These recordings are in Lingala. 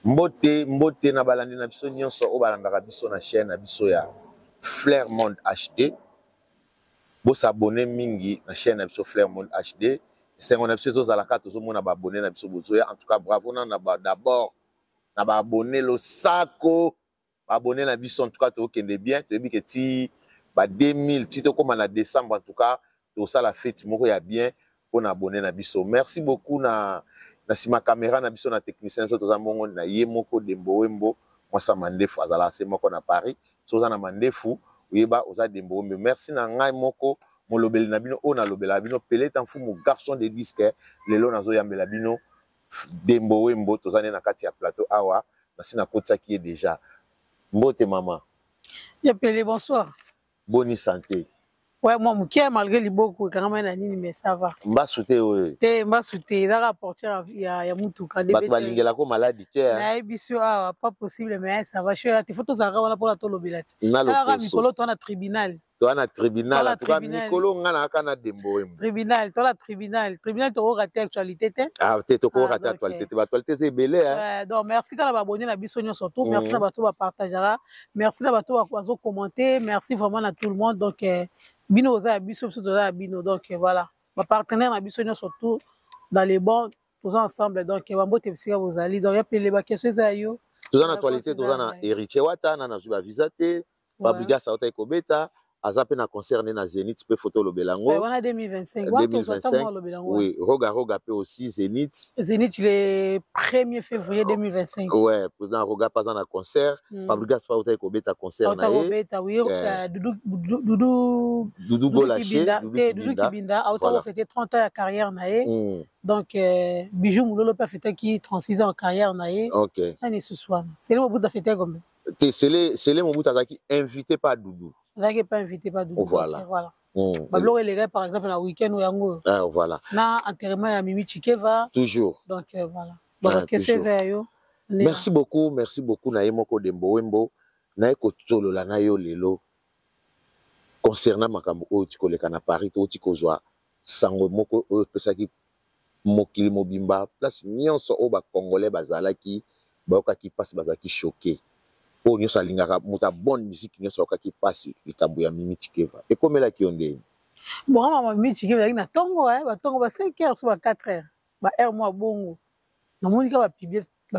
Mbote na balandi na biso nyonso o balandaka biso na chaîne na biso ya Flair Monde HD. Bo s'abonner mingi na chaîne na biso Flair Monde HD. C'est mon abonné aux alaka tous mona ba abonné na biso bozoya. En tout cas bravo na d'abord na ba abonné lo sako ba abonné na biso en tout cas to kende bien to bi que ti ba 2000 ti to comme en décembre en tout cas to ça la fête moko ya bien pour na abonné na biso. Merci beaucoup na sima caméra na biso na technicien so to za mongo na ye moko Dembo Wembo moi ça mandefu azala c'est moko na Paris so za na mandefu uyeba oza Dembo Wembo. Merci na ngai moko molobeli na bino o na lobela bino peleta mfu mo garçon de disque lelo nazo yambela bino Dembo Wembo tozane na kati ya plateau awa na sina kotsa qui est déjà mbote maman ya pele bonsoir bonne santé. Ouais, moi, je malgré les beaucoup, quand même, mais ça va. Mba souté, oui. Te mba souté, dans la portière, il y a moutou. Bah, tu vas linguer la comme maladie, tiens. Pas possible, mais ça va. Je te photos à pour la tolo bilati. Na le Mikolo, toi, na tribunal. Toi, na tribunal. En tout cas, Mikolo, on a un Dembo Wembo. Tribunal, toi, la tribunal. Tribunal, tu auras raté actualité. Ah, tu auras raté actualité. Actualité, c'est belé, hein. Donc, merci quand on va abonner la bisogno surtout. Merci à bateau, va partager. Merci à bateau, va commenter. Merci vraiment à tout le monde. Donc, Bino oza abiso biso toza bino donc voilà ma partenaire na biso surtout dans les bons tous ensemble donc bambote bisika bozali donc yapele ba question za yo toza na actualité toza na héritier wata na zuba visate Fabriga Sauta Ekobeta azape na concerne na Zénith pe photo lobelango on a 2025 oui Roga pe aussi Zénith le 1er février 2025 ouais président Roga pas na concert Fabriga Sauta Ekobeta concert na oui Doudou Bolaché Doudou Kibinda a autant fêté 30 ans de carrière na donc Bijou Moulolo peut fêter qui 36 ans de carrière na OK année ce soir c'est le moment de fêter comme c'est le moment qui invité par Doudou. Là qui pas invité par Doudou. Voilà. Voilà. Bablo les par exemple la week-end ou yango. Ah voilà. Na enterrement ya Mimi Chikeva. Toujours. Donc voilà. Donc qu'est-ce que c'est yo? Merci beaucoup na yemoko Dembo Wembo na ekotolo la na yo lelo concernant makambo o tikoleka na Paris to tikozwa sango moko o pesaki mokili mobimba place nyonso o ba congolais bazalaki baoka ki passe bazaki choqué. Oh, nous sommes la bonne musique, nous sommes qui passe les Kambuya Mimi Chikeva. Et comme elle qui on dit. Bon, maman Mimi Chikeva, il y a tongo, tongo 5 heures soit 4 heures. Ba heure moi bongo. Na monika ba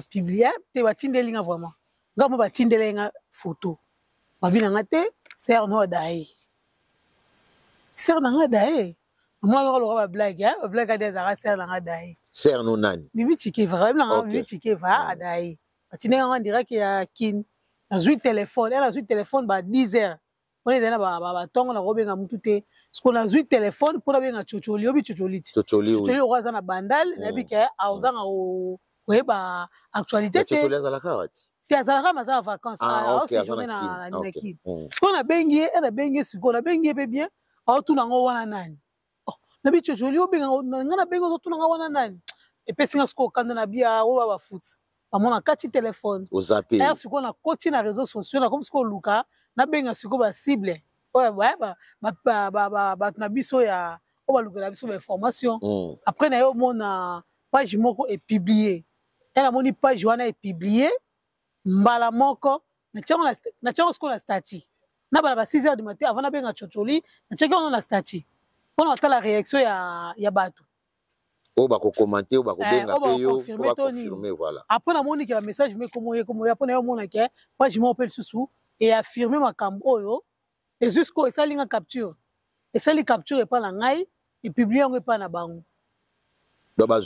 publier, te ba tindelinga vraiment. Ngamo ba tindelinga photo. Ba bina ngate, ser no dai. Ser na dai. Moi ko ba blague, ba blague des ara ser na dai. Ser no nani. Mimi Chikeva, na Mimi Chikeva dai. Ba tindelinga on dirait qu'il y a kin. Elle a eu téléphone à 10 heures. On est dans la tongue, on a robé un moutoute. Ce qu'on a eu téléphone pour avoir un tchotcholi, tchotcholi. Tchotcholi, on a un bandal, on a dit qu'il y a une actualité. Tchotcholi, on a la carte. C'est à vacances. Ah, ok, on a une équipe. Ce qu'on a baigné, on a baigné, ce qu'on a baigné bien, on tourne en haut, on a un on a dit tchotcholi, on a baigné, on tourne en haut, on a un et puis c'est ce qu'on a bien, on va foot. On a 4 téléphones. Aux appels. Et ce qu'on a continué dans les réseaux sociaux, comme ce qu'on Luka, n'a bien ce qu'on va cible. Ouais, biso ya, on va Luka la biso information. Après, na yo mon page moko est publiée. Elle a mon page wana est publiée. Mbala moko, na tchanga ce qu'on a stati. Na bala ba 6 heures du matin avant na bien tchotcholi, na tchanga on a stati. On a la réaction ya bato. On va commenter, on va confirmer, voilà. Après, on a montré un message, mais comment après, on a montré moi, je m'appelle Soussou et affirmer ma cambo, et jusqu'au ça, il capture. Et ça, il capture et pas la ngaï, et publier, on n'est pas na bango. Donc, pas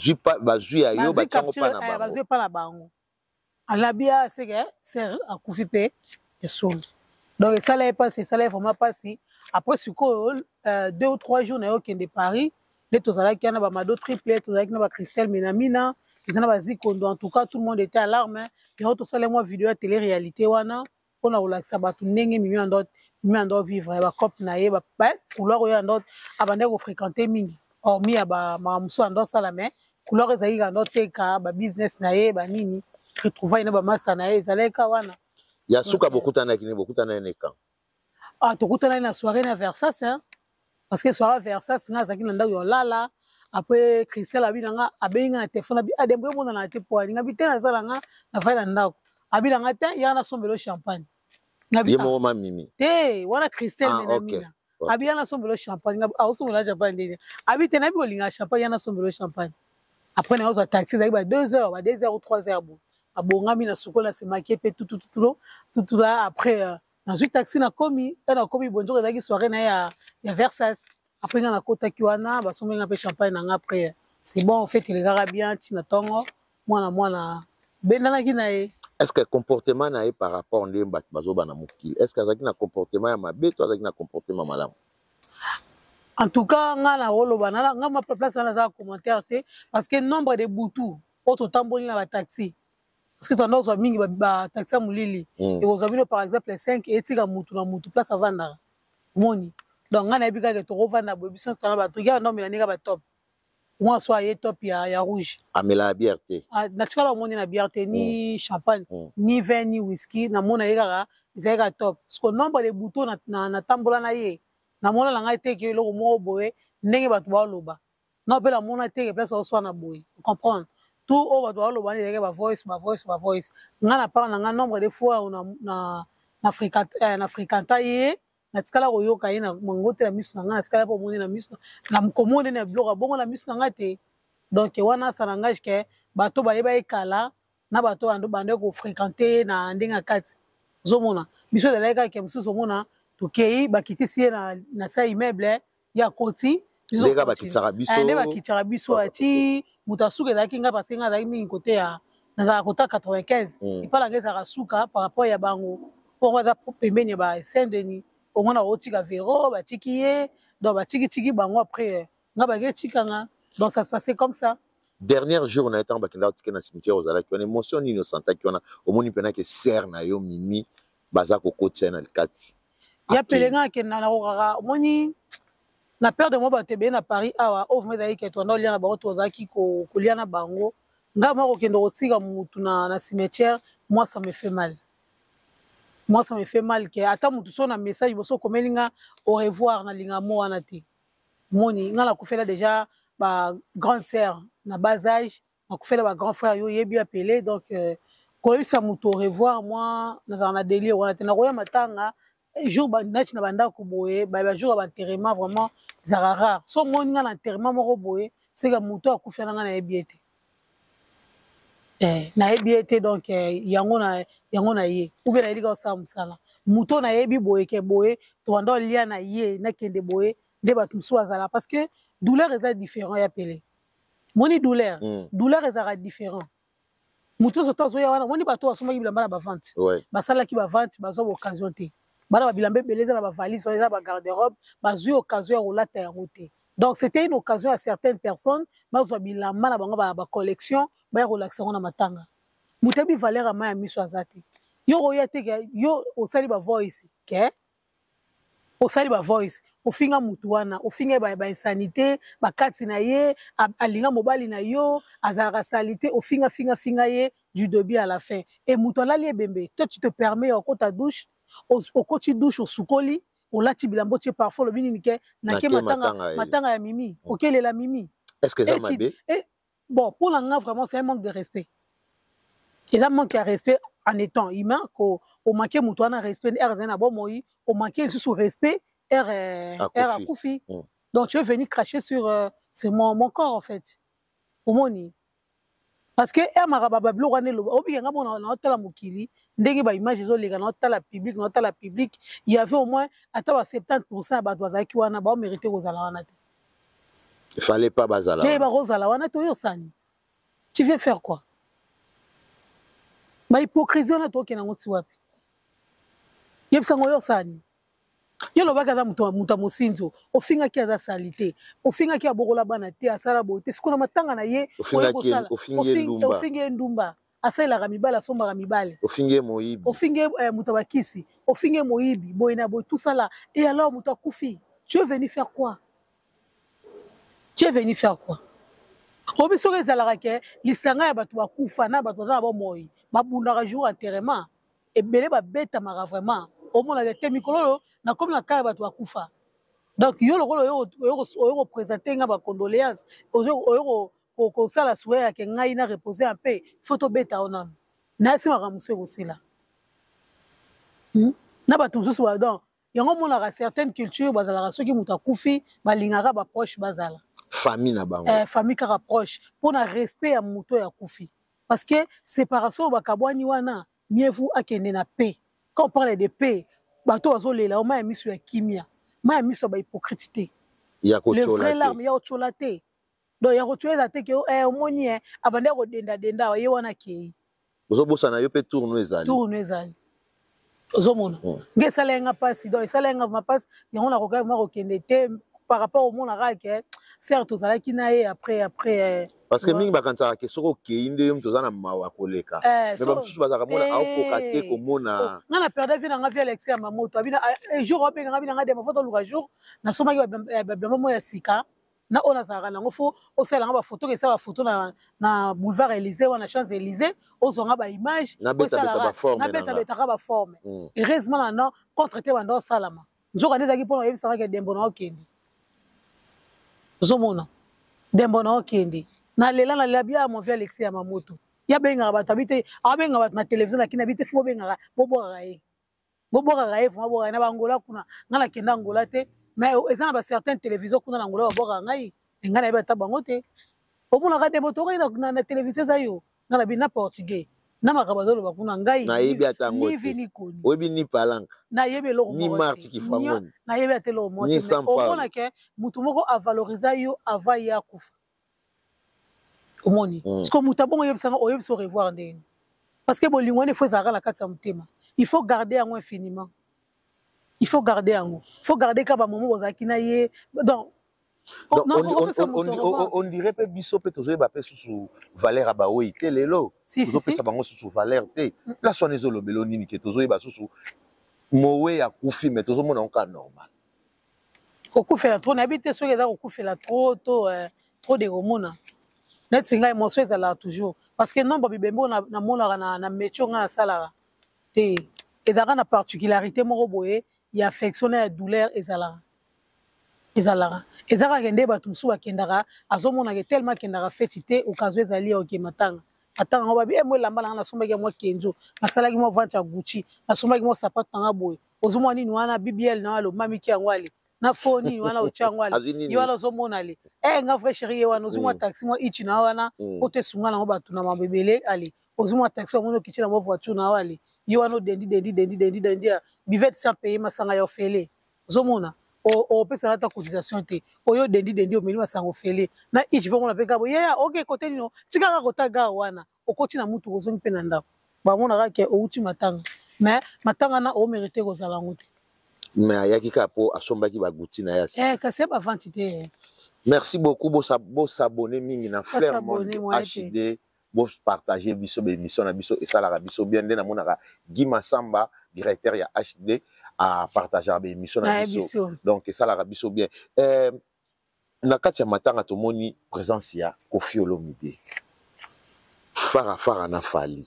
na bango. À la bia, c'est que c'est à Koufipé et Soul. Donc, ça, là, est passé, ça, là, vraiment passé. Après, c'est quoi, 2 ou 3 jours, on a eu de Paris. Les Tozala qui en a Mado triplé, Tozala qui en a Christelle Menamina, qui en a Zikondo. En tout cas, tout le monde était à l'arme. Et on a moi vidéo à télé-réalité. On a relaxé, on a mis en d'autres vivre. On a cop naïe, on a couleur en d'autres, on a fréquenté mingi. Hormis à ma mousso en d'autres salamé, couleur en d'autres cas, business naïe, nini, retrouver une master naïe, zalé kawana. Il y a souka beaucoup d'années qui n'est beaucoup d'années quand. Ah, tu as une soirée na Versace, hein? Parce que soirée Versace, c'est un qui n'a pas lala. après Christelle abinanga abenga na téléphone abi adembre mona na te poali ngabi te na zalanga na fa na ndako abinanga te ya na sombelo champagne ngabi yemo ma mimi te wana Christelle mena mina abi ya na sombelo champagne ngabi a sombelo champagne ndeni abi te na bi olinga champagne ya na sombelo champagne après na ozo taxi za ba 2 heures ba 2 heures ou 3 heures bon abongami na sukola se maquiller pe tout là après dans un taxi na komi bonjour ezaki soirée na ya Versace après na kota kiwana ba somenga pe champagne na après c'est bon en fait il gara bien tina tongo mwana bendana ki na e est-ce que comportement na e par rapport ndé bazo bana mokili est-ce que azaki na comportement ya mabe to azaki na comportement malamu en tout cas nga na rolo bana nga ma place na za commentaire te parce que nombre de boutou auto tamboli na ba taxi parce que tendance à mingi ba taxi mulili et aux amis par exemple 5 et tika mutu na mutu place avanda moni donc nga na bika ke to revanda bobition tana ba truc ya non mais na ba top moi soit y top ya rouge amela bière te na tikala moni na bière te ni champagne ni vin ni whisky na mona yeka zeka top parce que nombre de boutons na tambola na ye na mona la nga te ke lo mo boye ndenge ba to ba loba non pe la mona te ke place soit na boye comprendre tout au va doit le voir les voice nga na parle nga nombre de fois na africanta ye na tikala ko yoka ye na mangote la misu nga na tikala po moni na misu na mkomone na blog bongo na misu nga te donc wana ça n'engage que bato ba yeba ekala na bato bande ko fréquenter na ndenga kati zomona biso de la ke msusu zomona to kei bakiti sie na sa immeuble ya koti ndeka bakitara biso ndeka bakitara biso ati mutasuka ezalaki nga parce nga azalaki mingi kote ya nazala kota 95 epala nga ezalaka suka par rapport ya bango mpongo aza pembeni ya ba Saint-Denis omona otika vero batiki ye donc batikitiki bango après nga baketikanga donc ça se passait comme ça dernier jour na etango bakenda otike na cimetière ozalaki wana émotion nini osantaki wana omoni mpena ke ser na yo mimi baza kokotisa na likati ya pelenga akenda na kokaka omoni na peur de moi batebe na Paris awa ovme ezalaki ke toanda olia na bango tozalaki kolia na bango nga mwa kokende kotika mutu na cimetière moi ça me fait mal ke ata mutu so na message boso komeli nga au revoir na linga mo wana te moni nga na kufela déjà ba grande sœur na bas âge na kufela ba grand frère yo yebi appelé donc koyebisa mutu au revoir moi nazala na délire wana te na koya matanga jour bandaki na bandako boye ba jour ba enterrement vraiment zara rare so moni nga na enterrement moko boye c'est que mutu akufa nga na yebiete na yebiete donc yango na ye ou bien na yeli ka sa musala mutu na yebi boye ke boye to banda lia na ye na kende boye nde bato musu azala parce que douleur eza différent ya pele moni douleur ezaka différent mutu so tozo ya wana moni bato basomaki bilamba na ba vente basalaki ba vente bazwa occasion te bana ba bilamba beleza na ba valise eza ba garde-robe bazwi occasion ya kolata yango te donc c'était une occasion à certaines personnes bazwa bilamba na bango ba collection ba relaxer na matanga mutebi valeur ama ya miso azate yo oya te yo osali ba voice ke osali ba voice ofinga mutu wana ofinga ba insanité bakati na ye alinga mobali na yo azalaka salité ofinga ye du début à la fin et mutu alali ebembe toi tu te permets okota douche okoti douche osukoli olati bilambo tie parfois lobi nini ke nake matanga ya mimi okelela mimi est-ce que ça m'a bé bon pour l'anga vraiment c'est un manque de respect et un manque de respect en étant humain ko o manquer mutu wana respect na bon moi o manquer sous respect akufi donc tu es venu cracher sur mon corps en fait au moni parce que maraba blo wana lo obi nga bona na otala mokili ndenge ba image zo lega na otala public il y avait au moins ata ba 70% ba bazaki wana ba mériter kozala wana te il fallait pas bazala ba kozala wana to yo sani tu viens faire quoi ba hypocrisie wana to kena ngoti wapi yebisa ngoyo sani yo lo baka za muta mosinzo ofinga ki aza salite ofinga ki abokola bana te asala bote sikona matanga na ye ofinga ndumba asala mibala somba mibale ofinga moyibi ofinga mutabakisi ofinga moyibi boyena boy tout ça là et alors mutakufi tu es venu faire quoi obiso ezalaka ke lisanga ya bato bakufa na bato baza na bomoi babundaka jour enterrement ebele babeta maka vraiment omonaka te mikolo na komi na kaya bato bakufa Donc yo lokolo oyo représenter nga ba condoléances oyo ko sala souhait ya ke ngai na reposer un peu photo beta ona na sima ka muso kosila na ba tususu ba donc yango mona ka certaines cultures bazala soki muta kufi balingaka ba proche bazala famille na bango famille kaka proche pour na respect ya muto ya kufi parce que séparation bakabwani wana mieux vous akende na paix quand on parle de paix bato bazolela o ma miso ya kimia ma miso ba hypocrite le vrai larme ya ocholate donc ya kochola te ke omoni abande ko denda ye wana ke ozobosa na yo pe tourno ezali ozomona nge salenga pasi donc salenga ma passe yango na koka ma kokende te par rapport au monde arabe certes ozalaki na ye après parce que mingi bakanzaka ke soko okei nde yo mtoza na mawa koleka mais bamosusu bazaka mona aokoka te komona nga na perde vie nanga vie Alexis ya mamoto abina jour obenganga bina nga dema foto luka jour nasomaki babema mo ya sika na oyo nazalaka nango fo osalanga bafoto kesa bafoto na boulevard Élysée wana Champs Élysées ozwanga baimage nabetabetaka baforme heureusement nano contre te banda osalama nzoka nde ezalaki mpona oyebisaka ke dembo na okende ozomona dembo na okende nalela bia mon vieux Alexis ya mamoto ya bengaka bato abite abenga bato na télévision lakini abite fo bengaka bobokaka ye vraiment bokaka na bangola kuna nga nakenda angola te mais eza na ba certaines télévisions kuna na angola babokaka ngai nga na yebi ata bango te omonaka dembo tokai na télévision eza yo nga na bina portugais na makambo azoloba kuna ngai nayebi ata yango te oyebi ni palanka nayebi eloko ni marti kifangoni nayebi ata eloko moko te omona ke mutu moko avaloriza yo avant ye akufa omoni parce que mutu abongo oyebisanga oyebisa revoir ndenge parce que bolingo wana ifo ezalaka na kati ya motema il faut garder yango infiniment il faut garder yango faut garder ka bamomo bozalaki na ye donc on dirait pe biso pe tozoyeba pe susu valeur ya baoyi te lelo tozopesa bango susu valeur te place wana ezolobela nini ke tozoyeba susu mowe ya kufi me tozomona ngo ka normal kokufela trop nayebi te soki eza kokufela trop trop de komona neti ngai émotion ezalaka toujours parce que nombre bibembe namonaka na métier ngai asalaka te ezalaka na particularité moko boye ya affection na ya douleur ezalaka kende bato mosusu bakendaka azomonaka tellement akendaka feti te occasion ezali oke matanga ngo babi mo elamba nanga nasombaki mwa kenzo nasalaki mwa vente ya Gucci nasombaki mwa sapato nanga boye ozomona nini wana BBL na alo mamiki yango ale na fo nini wana otya yango ale ye wana ozomona ale nga vrai chéri ye wana ozomwa taxi mwa ichi na wana otesunga nango bato na mabebele ale ozomwa taxi wango okiti na mwa voiture na ale ye wana odendi ya bivete sans payer masanga ya ofele ozomona opesaka ata cotisation te oyo dendi omeli masanga ofele na ichi mpe ngona mpe kabo yeya oke kote nino tikaka kota gara wana okoti na mutu ozongi mpe na ndako bamonaka ke outi matanga mais matanga na omérite kozala yango te mais ayaki kaka mpo asombaki baguti na ye kasi baventi te merci beaucoup bosabone mingi na Flair Monde HD bopartage biso bémission na biso esalaka biso bien nde namonaka Guy Massamba directeur ya HD a partager bémission na biso donc esalaka biso bien na kati ya matanga tomoni présence ya Koffi Olomide fara na fali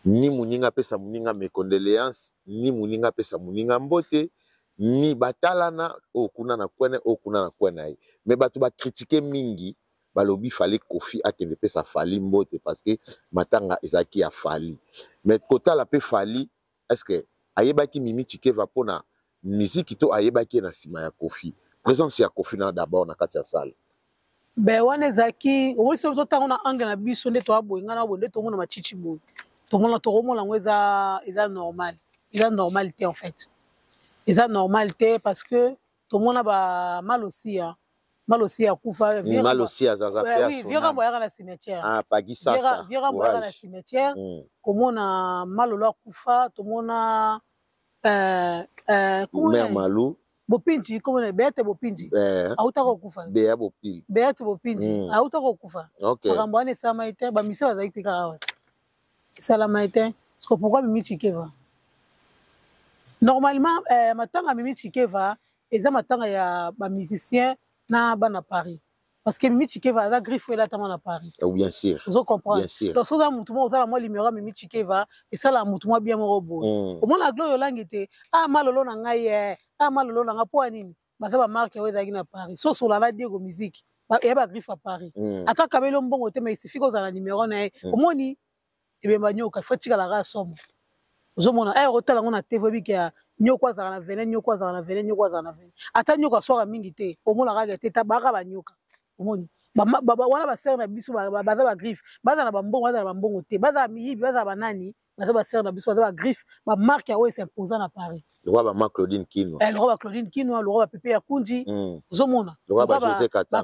ni muninga pesa muninga mes condoléances ni muninga pesa muninga mbote ni batalana okuna na kwena mais bato ba critiquer mingi balobi fallait Koffi akende pesa fali mbote parce que matanga ezaki ya fali mais kota la pe fali est-ce que ayebaki Mimi Chikeva pona musique to ayebaki na sima ya Koffi présence ya Koffi na d'abord na kati ya salle ben wana ezaki owiso totango na angle na biso nde to aboyinga na bonde to mona machichi bo to mona to mona ngo eza normalité en fait eza normalité parce que to mona ba mal aussi ya kufa mal aussi azaza personne oui vieux rambo ya na cimetière pagi sasa vieux rambo ya na cimetière komona malolo kufa to mona mère Malou Bopinji komona Beate Bopinji autaka kufa Beate Bopinji autaka kufa makambo wana esama ete ba misa bazaki pika awa salama ete parce pourquoi Mimi Chikeva normalement matanga Mimi Chikeva eza matanga ya ba musicien na bana Paris parce que Mimi Chikeva a griffe là tellement à Paris. Bien sûr. Vous comprenez? Bien sûr. Donc ça ça mutumo ça la moi numéro Mimi Chikeva et ça la mutumo bien mon robot. Au moins la gloire langue était ah malolo na ngai ah malolo na ngapo nini. Ba ça ba marque weza na Paris. So sur la radio musique. Ba e ba griffe à Paris. Ata kabelo mbongo te mais il suffit que ça la numéro na au moins ni e be manyoka faut tika la rasomo. Vous mona hôtel on a TV bi kia nyoko za na vene nyoko za na vene nyoko za na vene. Ata nyoko soka mingi te. Au moins la raga te tabaka ba nyoka. Omoni baba wana ba ser na biso baza ba griffe baza na bambongo baza na bambongo te baza miyibi baza banani baza ba ser na biso baza ba griffe ba marque ya oyo s'imposant na Paris le roi ba marque Claudine Kino le roi ba Claudine Kino le roi ba Pepe ya Kunji ozomona le roi ba José Katanga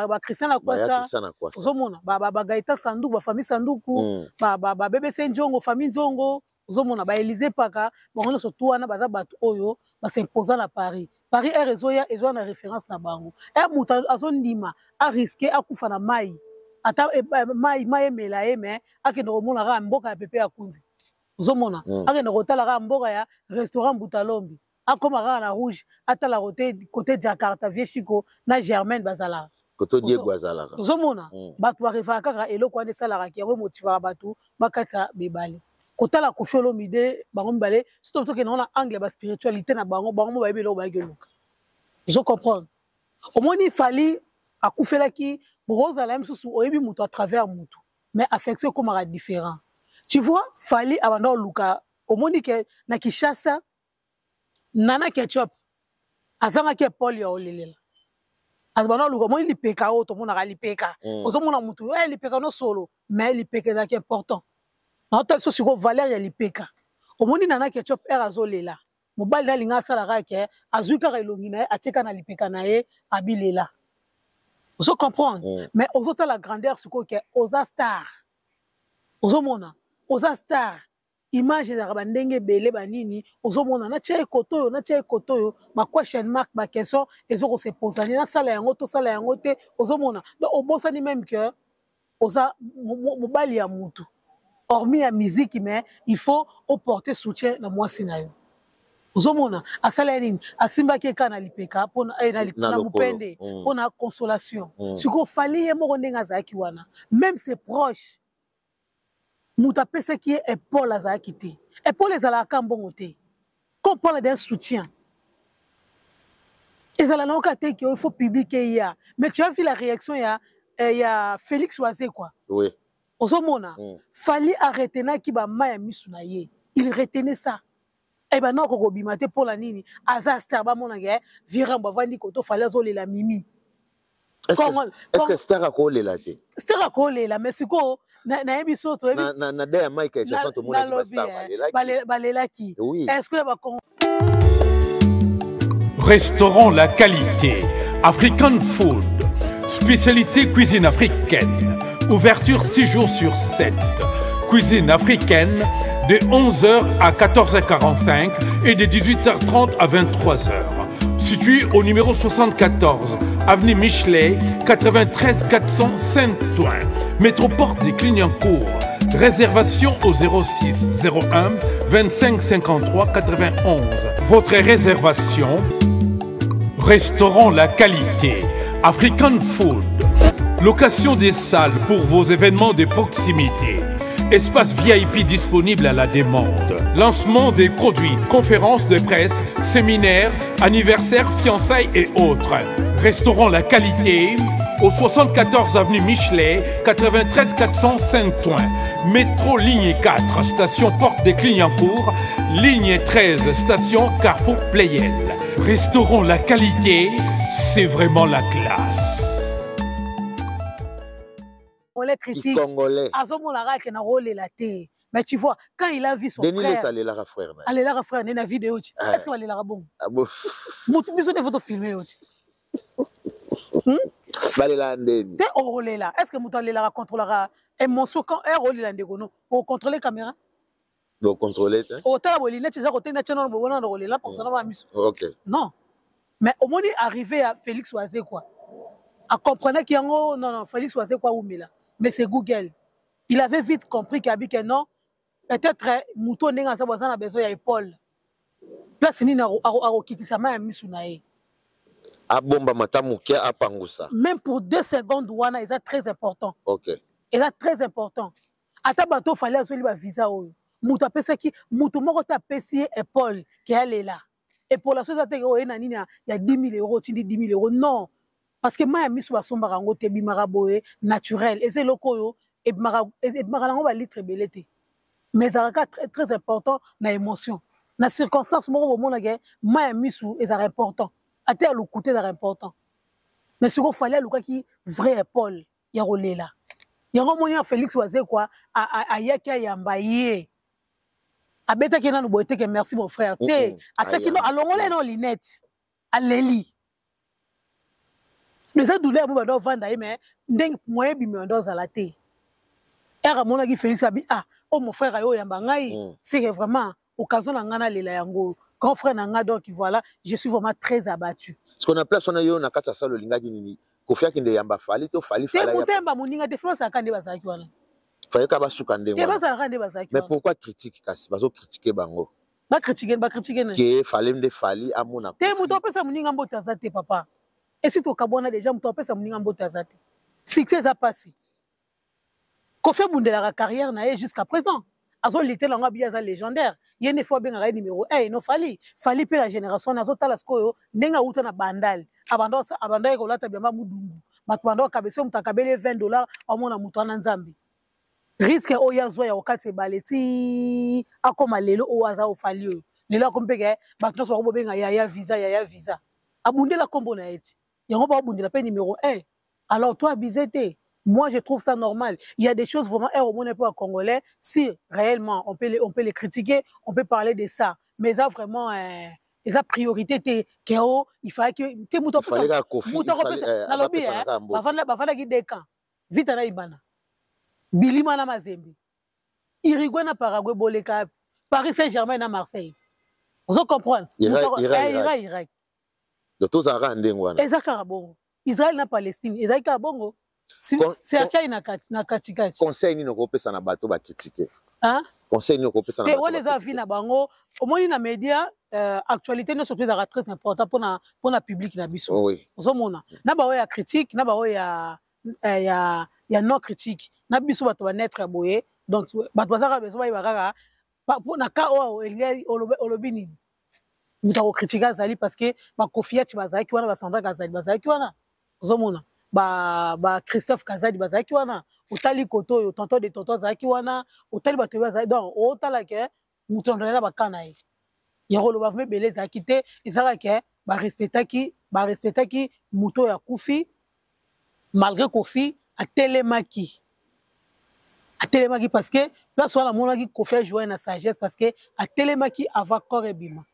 ba Christian na Kwasa ozomona ba Gaëtan Sanduku ba famille Sanduku ba BBC Njongo famille Njongo ozomona ba Élysée Paka bango surtout wana baza bato oyo ba s'imposant na Paris. Paris est réseau ya ezo na référence na bango. Muta azondima a risqué akufa na mai. Ata mai mela mais akendo mona ra mboka ya Pepe ya Kunzi. Ozomona akendo kotala ra mboka ya restaurant Butalombi. Akoma ra na rouge atala côté Jakarta Vieux Chico na Germaine bazala. Côté Diego bazala. Ozomona batu ba kaka eloko ane sala ki yango motiva batu bakata bebale. Kotala kofolo mide bango mbale surtout to ke na angle ba spiritualité na bango ba yebelo ba geluka. Je comprends. Au moins il fallait akufela ki boza la même chose oyebi muto à travers muto mais affection comme à différent. Tu vois, fallait abandon luka au moins que na Kinshasa nana ketchup azanga ke Paul ya olelela. Azabandon luka moi li peka o to mona ga li peka. Ozo mona muto li peka no solo mais li peka da ki important. Na tel so sur valeur ya li peka. Au moins nana ketchup era zolela. Mobile na linga sala rake azuka ka elongi na atika na lipeka na ye abilela. Vous comprenez? Mais aux autres la grandeur ce que aux star. Ozomona, aux star. Image za bandenge belé banini, ozomona na tia ekoto yo, ma question mark ma question ezo ko se poser na sala yango to sala yango te, ozomona. Donc au bon sani même que oza mobile ya mutu. Hormis la musique mais il faut apporter soutien na moi sinayo. Ozomona asala nini asimba ke kana lipeka pona na mupende pona consolation siko fali ye moko ndenga zaki wana même ses proches muta pesa qui est Paul azaki te et Paul ezala kambongo te qu'on parle d'un soutien ezala na okate ki il faut publier ya mais tu as vu la réaction ya Félix Oazé quoi oui ozomona fali arrêter na ki ba maya misuna ye il retenait ça. Eh ben non, quand bimate pour la nini, azastar ba mona ge, viram ba vandi koto fallait zoler la mimi. Est-ce que star a collé la té? Star a collé la, mais siko na ebiso to ebi. Na de Mike et chanson tout monde qui star balela qui. Oui. Est-ce que ba Restaurant La Qualité, African Food, spécialité cuisine africaine, ouverture 6 jours sur 7, cuisine africaine de 11h à 14h45 et de 18h30 à 23h. Situé au numéro 74, avenue Michelet, 93 400 Saint-Ouen, métropole de Clignancourt. Réservation au 06 01 25 53 91. Votre réservation, Restaurant La Qualité, African Food. Location des salles pour vos événements de proximité. Espace VIP disponible à la demande. Lancement des produits, conférences de presse, séminaires, anniversaires, fiançailles et autres. Restaurant La Qualité, au 74 avenue Michelet, 93 400 Saint-Ouen. Métro ligne 4, station Porte des Clignancourt. Ligne 13, station Carrefour Pleyel. Restaurant La Qualité, c'est vraiment la classe. Les critiques, mais tu vois, quand il a vu son frère, allez la frère, allez la frère, il a vidéo, est-ce qu'il va aller la bon? Vous besoin de photos filmées, est-ce que vous allez la contrôler émotion quand elle roule la dégono pour contrôler la caméra? Pour contrôler, ok. Non, mais au moins il est arrivé à Félix Oazé quoi. À comprendre qu'il y a non Félix Oazé quoi ou mais c'est Google. Il avait vite compris que non, peut-être Mouton n'a pas besoin d'épaule. Place ni na quitter sa main misunae. Abomba matamu kia apangusa. Même pour 2 secondes, wana, c'est très important. Ok. Et c'est très important. Ata bato fallait azoli ba visa oyo. Mutu apesa ki mutu moko ta pesi épaule qui est là. Et pour la chose à te oye na nini il y a 10 000 euros, tu dis 10 000 euros. Non. Parce que moi misu ba somba rango te bimara boye naturel. Et c'est loko yo et bimara rango ba litre belete. Mais ça est très important na émotion. Na circonstance moko bo mona ke moi misu est important. Ate le côté est important. Mais ce qu'il fallait le qui vrai épaule ya rolela. Yango moni ya Félix Oise quoi ayaka yambaye. Abeta kena no boite que merci mon frère. Te achaki no alongole no linette. Aleli. Les douleurs mo ba vanda mais ndenge moyen bi me ndo zala te. Era mona ki Félix abi oh mon frère ayo yamba ngai c'est vraiment occasion na ngana lela yango. Grand frère nanga donc voilà, je suis vraiment très abattu. Ce qu'on appelle son ayo na kata salo lingaki nini. Kofia kinde yamba fali to fali fala. C'est mutemba muninga défense akande bazaki wana. Fallait ka basuka ndenge. Mais pourquoi critique kasi bazo critiquer bango? Ba critiquer na. Que fallait me fali amona. Te muto pesa muninga mbota zate papa. Et si to kabona déjà muto pesa muninga mbota zate. Succès a passé. Kofia bundela la carrière na jusqu'à présent. Azo lité la ngabia za légendaire. Yene fois ben numéro 1 no fali pe la génération nazo tala skoyo ndenga uta na bandal. Abanda ko lata biamba mudungu. Batwanda kabeso mutakabele $20 amona muto na nzambi. Risque oya zo ya okati baleti akoma lelo owaza ofali yo. Lelo akompeke batno so bobenga ya visa. Abundela kombo na eti. Yango ba abundela pe numéro 1. Alors toi bizete. Moi, je trouve ça normal. Il y a des choses vraiment, au monde un congolais, si réellement on peut les critiquer, on peut parler de ça. Mais ça vraiment, la priorité, il fallait que tu mouton pour ça. Mouton pour ça. Dans le lobby, bafana qui décan. Vite na ibana. Bilima na Mazembe. Uruguay na Paraguay boleka. Paris Saint-Germain na Marseille. Vous comprenez? Irak. De tous à rendre. Ezaka bongo. Israël na Palestine. Ezaka bongo. C'est à qui na katikati. Conseil ni noko pesa na bato ba critiquer. Hein? Conseil ni noko pesa na bato. Te les avis na bango, au moins na média actualité ne surtout très important pour na public na biso. Oui. Ozomona. Na ba ya critique, na ba ya non critique. Na biso bato ba naître boye. Donc bato bazaka beso ba ibaka pour na ka o olobini. Muta critiquer zali parce que ba Kofiat bazaki wana ba Sandra Gazali bazaki wana. Ozomona. Ba Christophe Kazadi bazaki wana otali koto yo tonton de tonton zaki wana otali bato bazaki donc otala ke mutondela bakana ye yero lo bavme belé zaki te ezaka ke ba respectaki muto ya kufi malgré Kofi atelemaki parce que place wana monaki Kofi jouer na sagesse parce que atelemaki avant corps ebima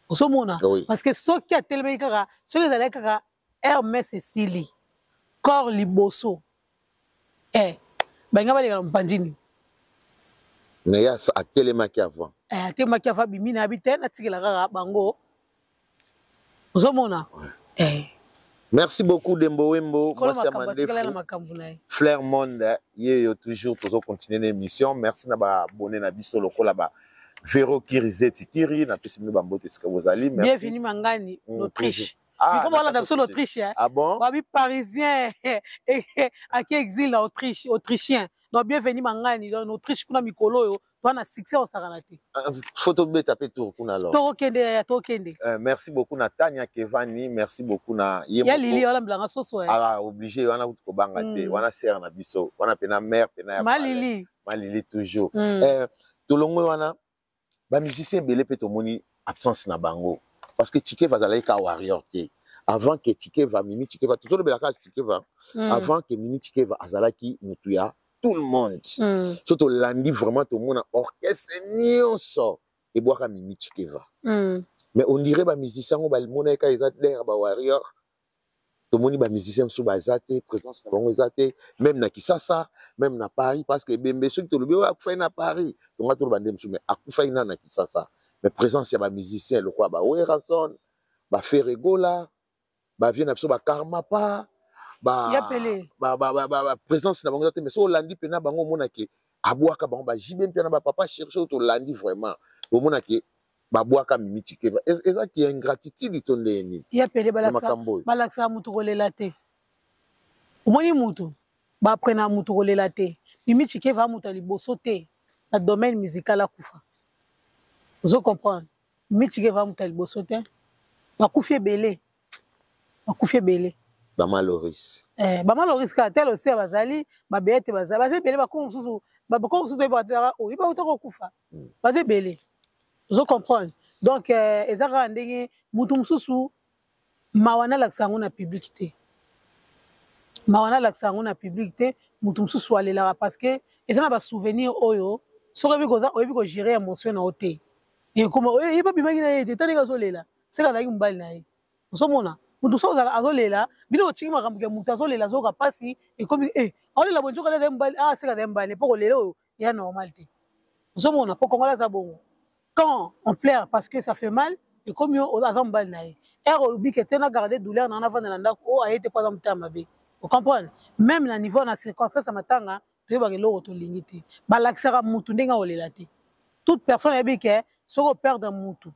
osomona parce que soki atelemaki kaka soki ezalaki kaka Hermès Cécilie corps liboso benga baleka mpandini mais ya atelemaki avant atelemaki avant bimina habite na tikela kaka bango ozomona merci beaucoup Dembo Wembo mwasi amandefu Flair Monde yeyo toujours toujours continuer l'émission merci na ba abonné na biso lokola ba Véro Kirizeti Kiri na pesi mino bambote sika bozali merci bienvenue Mangani l'Autriche. Comme on a dans l'Autriche, ah bon? Babi parisien à qui exil en Autriche, autrichien. Donc bienvenue Mangani en Autriche kuna mikolo yo, toi na succès au Saranati. Photo be taper tour kuna alors. Tokende. Merci beaucoup na Tania Kevani, merci beaucoup na Yemoko. Ya Lili wala blanga soso. Ah obligé wana ko banga te, wana sert na biso, wana pena mère pena ya. Malili toujours. Tolongo wana ba musicien belé pe to moni absence na bango. Parce que Tike va aller à Warrior. Avant que Tike va, Mimi Tike va, toujours le belacage Tike va, avant que Mimi Tike va, Azalaki, Mutuya, tout le monde. Surtout lundi, vraiment, tout le monde a orchestre, nyonso, et boire à Mimi Tike va. Mais on dirait, bah, musicien, on va le monde, ils ont l'air, bah, Warrior. Tout le monde, bah, musicien, sous Bazate, présence, même na Kisasa, même na Paris, parce que Bembe, ceux qui te le béo, à Koufaï na Paris, tout le monde, à Koufaï na Kisasa. Mais présence il y a des musiciens le quoi bah Ranson bah Ferregola bah vient absolu bah Karmapa bah présence na bango mais so landi pena bango mona ke abwaka bango bah jibem pena bah papa chercher au landi vraiment au mona ke babwaka Mimi Chikeva eza qui ingratitude itonde nini ya pele balaksa mutu kolela te omoni mutu baprena mutu kolela te Mimi Chikeva mutu liboso te na domaine musical akufa ozo comprendre Mimi Chikeva mutu liboso te bakufi ebele bamaloris bamaloris ka tel aussi bazali babete bazali ebele bakongo susu ebaka oyiba utako kufa baza ebele ozo comprendre donc ezaka ndenge mutu mususu mawana lakisa yango na public te mutu mususu alelaka parce que eza na basouvenir oyo soki oyebi kogere émotion na yo te yeba bimaki na ye te tandenge azolela seka azalaki mobali na ye osomona mutu so azolela bino otingi makambo ya mutu azolela azoyoka mpasi ekomi aolela bonjour kala azali mobali seka azali mobali mpo kolela oyo ya normal te osomona mpo kongola aza bongo quand on pleure parce que ça fait mal et comme aza mobali na ye olobi ke te na garder douleur na avanda na ndako aye te mpo aza motema mabe ocomprendre même na niveau na circonstance ya matanga toyebaka eloko tolingi te balakisaka mutu ndenge aolela te toute personne ayebi ke soki operdre mutu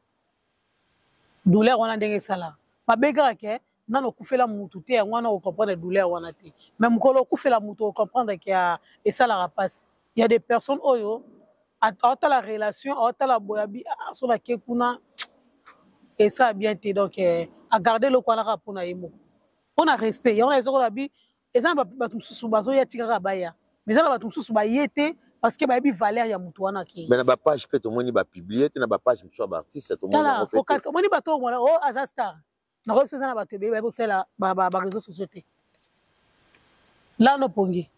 douleur wana ndenge esalaka babengaka ke nano okufela mutu te yango wana ocomprendre douleur wana te mais mokolo okufela mutu ocomprendre ke esalaka mpasi il y a des personnes oyo aotala relation aotala boyabi asolake kuna esa bien te donc agarde eloko wana kaka mpona ye moko mpona respect yango na ezokola bi eza na bato mosusu bazoya tikaka baya mais eza na bato mosusu baye te parce que bayebi valeur ya motu wana ke mais na bapage mpe tomoni bapiblie te na bapage mosusu ya baartiste omoni bato omona o aza star nakoyebiso eza na bato ebele bayebi kosala bareseau sociaux te lano pongi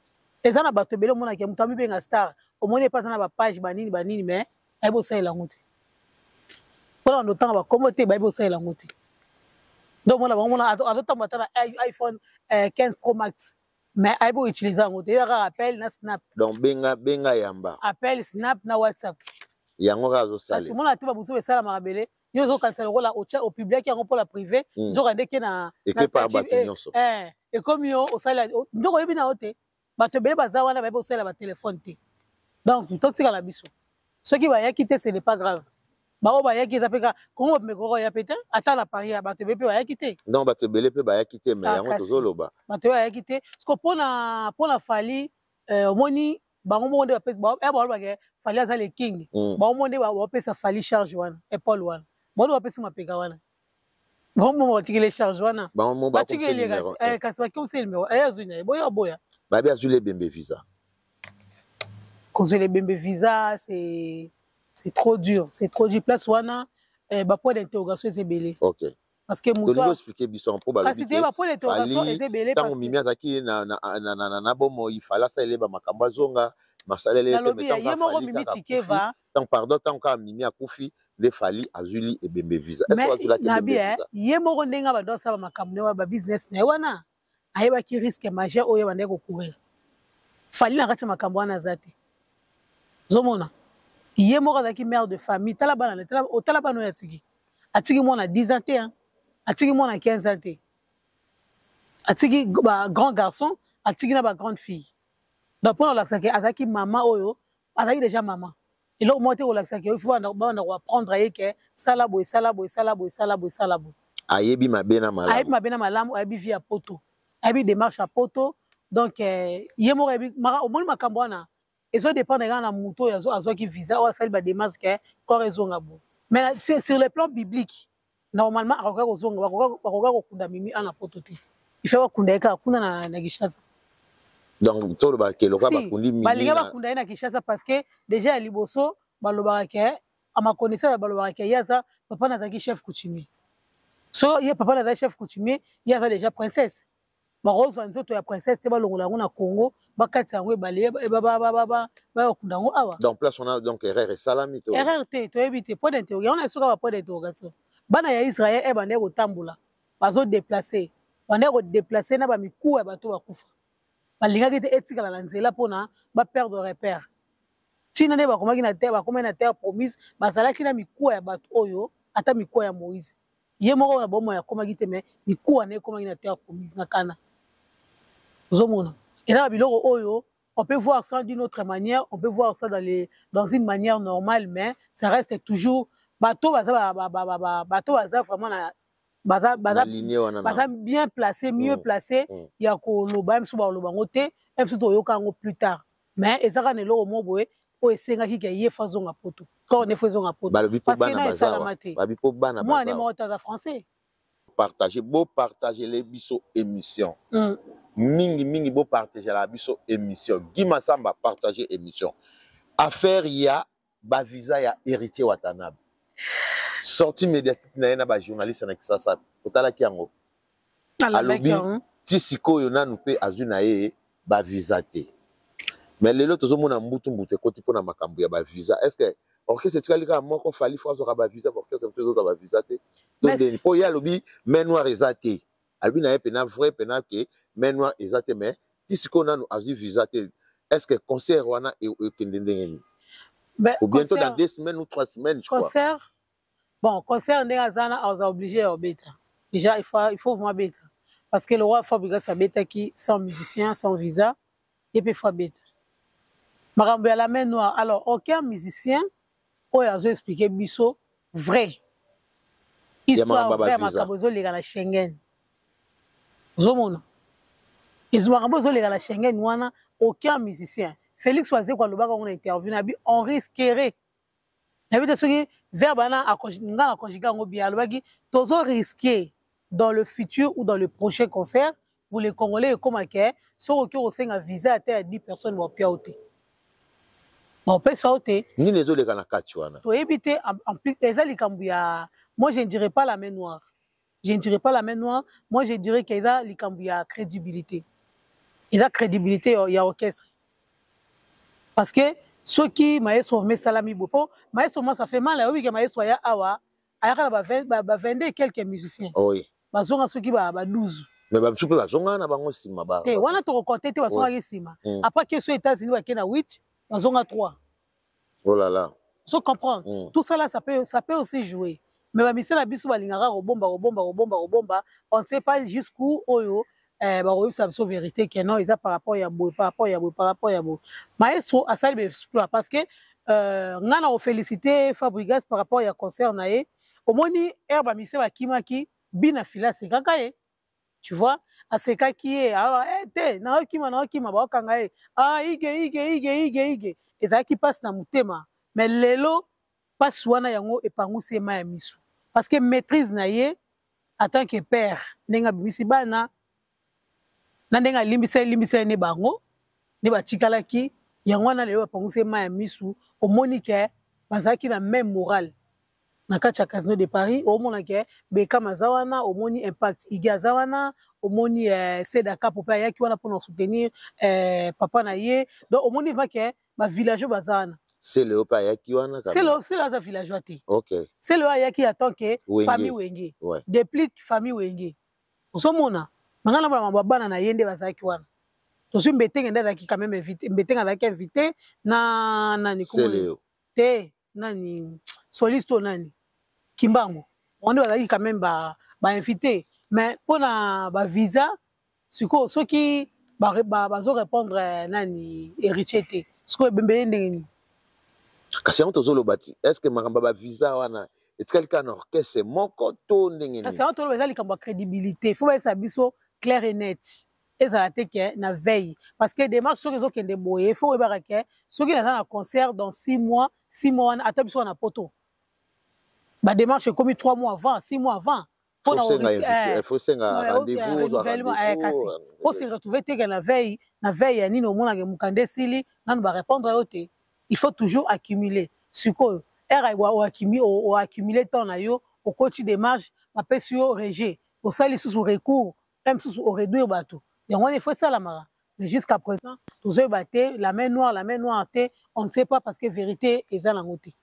eza na bato ebele omonake moto amibenga star omoni epa aza na bapage banini mais ayebi kosalela yango te mpona ndotanga bakombo te bayebi kosalela yango te donc mona bangomona azotambola ata na iPhone 15 Pro Max mais ayebi koutilize yango te ezaka appel na snap donc benga yamba appel snap na WhatsApp yango kaka azosala mona te babusu esalamaka bele yo ozokanisa lokola opubliaki yango mpola privé nzoka ndeke na ekepa bato nyonso ekomi yo osalela ndoko oyebi na yo te bato ebele baza wana bayebi kosalela batelefone te donc totika na biso soki bayaki te ce n'est pas grave bao bayaki eza mpe kongo bamekoko ya pe te ata na paris ya bato ebele mpe bayaki te donc bato ebele mpe bayaki te mais yango tozoloba bato oyo bayaki te parceke mpona fali omoni bango moko nde balobake fali aza le king bango moko nde bapesa fali charge wana epole wana bango nde bapesi mapeka wana bango moko batikele charge wana kasi bakemisa numero azwi na ye boya babi azwi lebembe visa kozwa lebembe visa c'est trop dur place wana bapoint d'interrogation ezebele ok parce que moto expliquer biso mpo balobi te bapoint d'interrogation ezebele ntango mimi azaki na bomoi fala asaleba makambo azonga masalele ye moko Mimi Chikeva pardon ntango kaka mimi akufi nde fali azwili ebembe visa ye moko ndenge bado asala makambo ne babusiness na ye wana ayebaki risque majeur oyo bandeki kokourira fali na kati ya makambo wana aza te zomona ye moko azalaki mère de famille tala bana otala bana oyo atiki mwana 10 ans te atiki mwana 15 ans te atiki grand garçon atiki na grande fille donc mpona olakisaki azalaki mama oyo azalaki déjà mama eloko moko te kolakisaki il faut banda koapprendre ye ke sala boye ayebi mabe na malamu ayebi vie ya poto ayebi démarche ya poto donc ye moko ayebi omoni makambo wana ezodépendre kaka na moto oyo azwaki visa oyo asali badémarche ke corps ezonga bo mais sur le plan biblique normalement akoka kozonga bakoka kokunda Mimi ana poto te il faut bakunda ye kaka kuna na Kinshasa donc toloba ke loka bakundi Mimi balinga bakunda ye na Kinshasa parce que déjà ya liboso balobaka ke amakonisa balobaka ke ye aza papa nazalaki chef coutumier so ye papa nazali chef coutumier ye aza déjà princesse bakozwa nzoto ya princesse te balongola yango na Congo bakati yango ebale bakunda yango awa donc place on a donc erreur esalami te erreur te toyebi te point d'interrogation on a esoka ba point d'interrogation bana ya Israël ebande kotambola bazodeplace bande kodeplace na bamikuwa ya bato bakufa balingaki te etikala na nzela mpona baperdre repère ntina nde bakomaki na terre promise bazalaki na mikuwa ya bato oyo ata mikuwa ya Moïse ye moko na bomo ya komaki te mais mikuwa na ekomaki na terre promise na Kana ozomona eza biloko oyo on peut voir ça d'une autre manière on peut voir ça dans une manière normale mais ça reste toujours bato baza vraiment na baza bien placé, mieux placé, il y a koloba même souvent loba ngote, même si to yoka ngo plus tard. Mais ezaka ne lo mo boye o esenga ki ke ye fazonga poto. Quand on est fazonga poto. Parce que na salamate. Moi ne mo ta français. Partager les biso émission. Mingi beau partager la biso émission. Guy Massamba partager émission. Affaire ya ba visa ya héritier Watanabe. Sorti médiatique na ba journaliste na kisasa. Otala kiango. Alobi tisiko yona nupe azuna ye ba visa te. Mais les autres ont mbutu côté pour na makambu ya ba visa. Est-ce que orchestre tikalika moko fali fois ba visa orchestre mpezo ba visa te. Donc pour ya lobi main noire ezate. Albi na pena vrai pena que main noire ezate mais tisiko na azu visa te. Est-ce que concert wana e kendendengeni? Ou bientôt dans 2 semaines ou 3 semaines je crois. Concert. Bon, concert ndenge azana a obligé à bêta. Déjà il faut vraiment bêta parce que le roi Fabriga sa bêta qui sans musicien, sans visa et puis faut bêta. Makambo ya la main noire. Alors aucun musicien oyo azo expliquer biso vrai. Histoire vraie makambo zo lega na Schengen. Zomona. Ils makambo zo lega na Schengen wana aucun musicien. Félix Oazé kwa lobaka on a interview na bi on risquerait. Na bi soki verbe na a conjugué ngo bien lobaki tozo risquer dans le futur ou dans le prochain concert pour les Congolais comme que so oki o senga visa à 10 personnes wa piaote. On peut sauter. Ni les autres na katuana. To éviter en plus ezali kambuya. Moi je ne dirais pas la main noire. Je ne dirais pas la main noire. Moi je dirais qu'il y a la crédibilité. Il y a crédibilité il y a orchestre. Parce que ceux qui maestro met salami bopo, maestro moi ça fait mal oui que maestro ya awa, aya ba 22 quelques musiciens. Oui. Bazonga ceux qui ba 12. Mais ba msupe bazonga na bango sima ba. Eh wana to compter te bazonga ki sima. Après que ceux États-Unis ba kena 8, bazonga 3. Oh là là. So comprendre. Tout ça là ça peut aussi jouer. Mais ba misela biso ba lingara robomba, on ne sait pas jusqu'où oyo ba ça la vérité que non, ils a par rapport à bo. Maestro a ça exploit parce que ngana o féliciter Fabrigas par rapport à concert nae. Au moni herba misela kimaki bina fila c'est kakaye. Tu vois, à ce cas qui est te na kima ba kanga ige et ça qui passe na mutema. Mais lelo passe wana yango epangusi ma ya misu. Parce que maîtrise na ye en tant que père nenga bimisi bana na ndenga limbisa ne bango ne batikalaki yango na lelo epangusi ma ya misu omoni ke bazaki na même morale na kati ya Casino de Paris omona ke beka mazawana omoni impact igazawana omoni Sedaka popa yaki wana pour soutenir papa na ye donc omoni va ke ba villageois bazawana. C'est le opa yaki wana c'est le villageois te. OK. C'est le yaki attend que famille wenge. Ouais. Déplique famille wenge. Osomona mangana ba bana na yende bazaki wana. To su mbetenge ndaki quand même invité mbetenga ndaki invité na nani komona. Te nani solisto nani Kimbango. On doit quand même ba invité mais pour na ba visa siko ceux qui bazo répondre nani héritier te. Siko bembele ndenge. Kasi on tozolo bati. Est-ce que makamba ba visa wana est quelqu'un orchestre moko to ndenge ni? Kasi on tolo ezali kamba crédibilité. Faut ba sa biso clair et net. Ezalate ke na veille parce que démarche ceux qui kende boye faut ba ke ceux qui na concert dans 6 mois ata biso na poto. Ba démarche comme 3 mois avant, 6 mois avant. Faut senga rendez-vous, faut se retrouver te na veille ya nini omona ke mukande sili nanu ba répondre à ote. Il faut toujours accumuler. Suko ou accumuler ton ayo au coach des marges après sur rejet. Pour ça les sous recours même sous au réduire bateau. Et on il faut ça la mara. Mais jusqu'à présent, tous eux batté la main noire on ne sait pas parce que vérité est à l'angoté.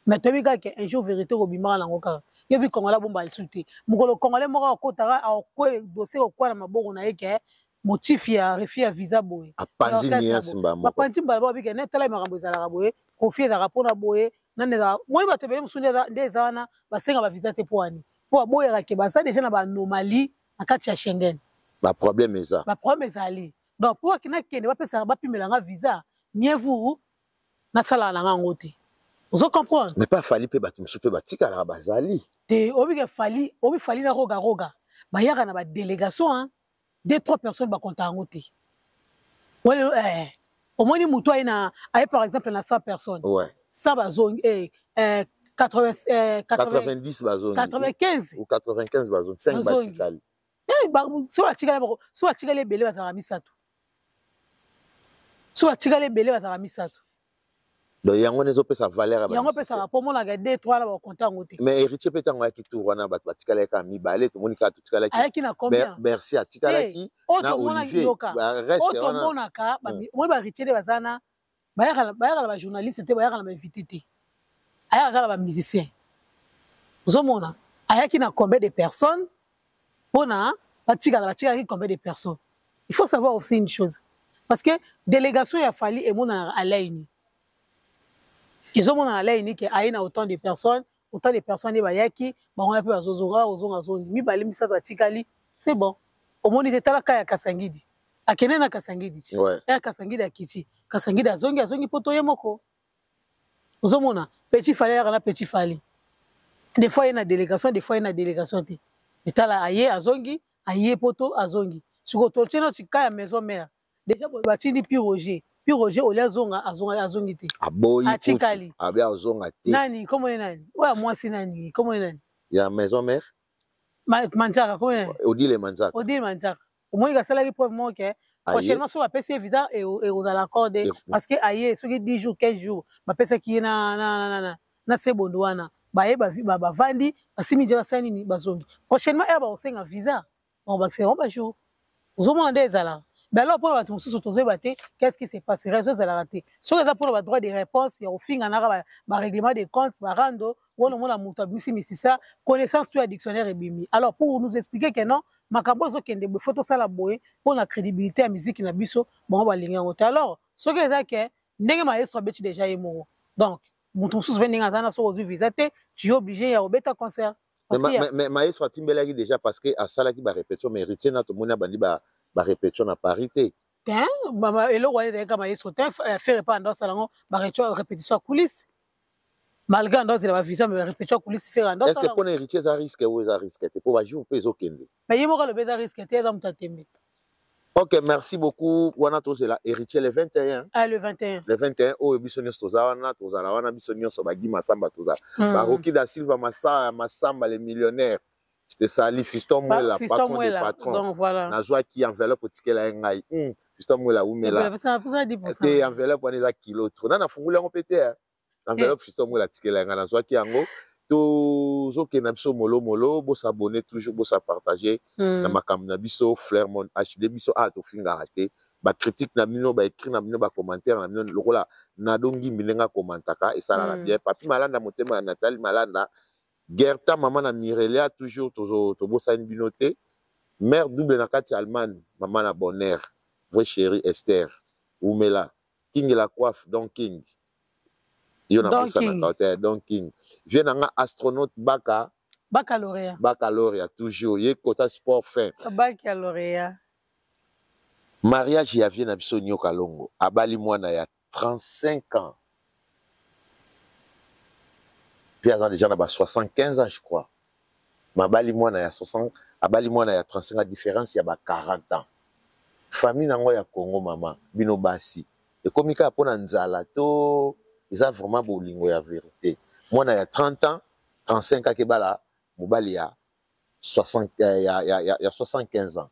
Mais tu vois qu'un jour vérité au bimara l'angoka. Il y a Congolais bomba insulté. Mukolo Congolais mora au kotara au dossier au quoi na maboko na yeke motif ya refus ya visa boye. Apandi ni asimba moko. Apandi mbala biki na tala makambo ezala boye, confier za rapona boye, naneza moi batebele musuni ndeza wana basenga ba visa te poani. Po boye ka ke basa déjà na ba anomalie na kati ya Schengen. Ba problème eza. Ba problème ezali. Donc pour kina kende ba pesa ba pimelanga visa, mieux vous na sala na ngote. Vous comprenez? Mais pas Fali pe batu musu pe batika la bazali. Te obi Fali na roga. Ba yaka na ba délégation hein. 2-3 personnes ba compter en côté. Ouais au moins muto ina par exemple na 100 personnes. Ouais. Ça bazong 90 bazong. 95 ou 95 bazong 5 batikali. So atikale belé bazala misato. So atikale belé bazala misato. Donc yango nezo pesa valeur ba. Yango pesa rapport mon la 2-3 la ba compter en côté. Mais héritier petango ya kitu wana batikala ka mibale to monika to tikala ki. Ayaki na combien? Merci atikala ki na Olivier. Reste wana. Auto monaka moi ba héritier de bazana bayaka ba journaliste te bayaka na ba invité te. Ayaka ba musicien. Vous mona ayaki na combien de personnes? Pona batikala ki combien de personnes? Il faut savoir aussi une chose. Parce que délégation ya Fali et mona alaini. Ils ont à l'air que aïna autant de personnes les bayaki, on a pu azozora ozonga mi balimi sa batikali, c'est bon. Au moins il était là kaya Kasangidi. Akene na Kasangidi. Ouais. Ya Kasangidi akiti. Kasangidi azongi poto yemoko. Ozomona petit Fali na petit Fali. Des fois il y a une délégation, des fois il y a une délégation te. Metala aye azongi, aye poto azongi. Suko tolchena tikaya maison mère. Déjà batini pi Roger. Puis Roger Olia zonga azongi te. Aboyi. Atikali. Abi azonga te. Nani comment est nani? Ouais moi c'est nani? Comment est nani? Ya maison mère. Manjaka comment est? Odile Manjaka. Odile Manjaka. Au moins il a salarié preuve moi que prochainement sur la PC visa et aux accorder parce que aïe sur 10 jours 15 jours ma PC qui na sebondwana ba vandi basimi déjà sani ni bazongi. Prochainement elle va osenga visa. On va c'est un jour. Vous avez des ala. Ben alors pour la qu'est-ce qui s'est passé? Réseaux à la raté. Sur les pour le droit de réponse, il y a au fin un règlement des comptes, rando, ou le monde a monté ça, connaissance du dictionnaire et bimi. Alors pour nous expliquer que non, ma cabozo qui est des photos ça la boue pour la crédibilité à musique na biso, bon on va linger en alors. Ce que ça que n'est maestro beti déjà est mort. Donc, mon tout sous venir à zana sur aux visiter, tu es obligé à obéta concert. Mais maestro a timbelagi déjà parce que à ça là qui va répéter mais retient notre mona bandi ba répétition na parité. Tiens, et le roi de Kama Yeso, faire pas dans salon, répétition à coulisses. Malgré dans la visa, mais répétition à coulisses, faire dans est-ce que pour un héritier, ça risque ou ça risque? Pour jouer, peut aucun. Mais il y a le baiser risque, t'es dans ta thème. Ok, merci beaucoup. Wana toze la héritier le 21. Ah, le 21. Le 21, oh, bisonnios tozawana, tozalawana, bisonnios obagi masamba toza. Baroki da Silva Massamba, les millionnaires. C'était ça, Fiston Mouela, patron des patrons. Donc voilà. Nazwa qui enveloppe au ticket la ngai. Fiston Mouela, où mais là. C'était enveloppe on est à kilo. Trop. Nana fungula on pété. Enveloppe Fiston Mouela ticket la ngai. Nazwa qui ango. Tout ce qui est n'abso molo, beau s'abonner toujours, beau ça partager. Na makam nabiso, Flairmont HD biso ah to finga raté. Ba critique na bino, ba écrit na bino, ba commentaire na bino. Lokola nadongi milenga commentaka et ça la bien. Papi Malanda motema Nathalie Malanda. Gerta maman na Mirelia toujours tobo sa binoté. Mère double na kati Allemagne, maman na Bonheur. Vraie chérie Esther. Oumela. King la coiffe Don King. Yo na posa na côté Don King. Vient nga astronaute baccalauréat toujours. Yé quota sport fin. Baccalauréat. Mariage ya vient na biso nyoka longo. Abali mwana ya 35 ans. Puis déjà na 75 ans je crois. Mabali mwana ya 60, abali mwana ya 35 ans différence ya 40 ans. Famille nango ya Congo mama bino basi. Et comme ka pona nzala to ils ont vraiment bolingo ya vérité. Mwana ya 30 ans, 35 ans ke bala mobali ya 60 ya 75 ans.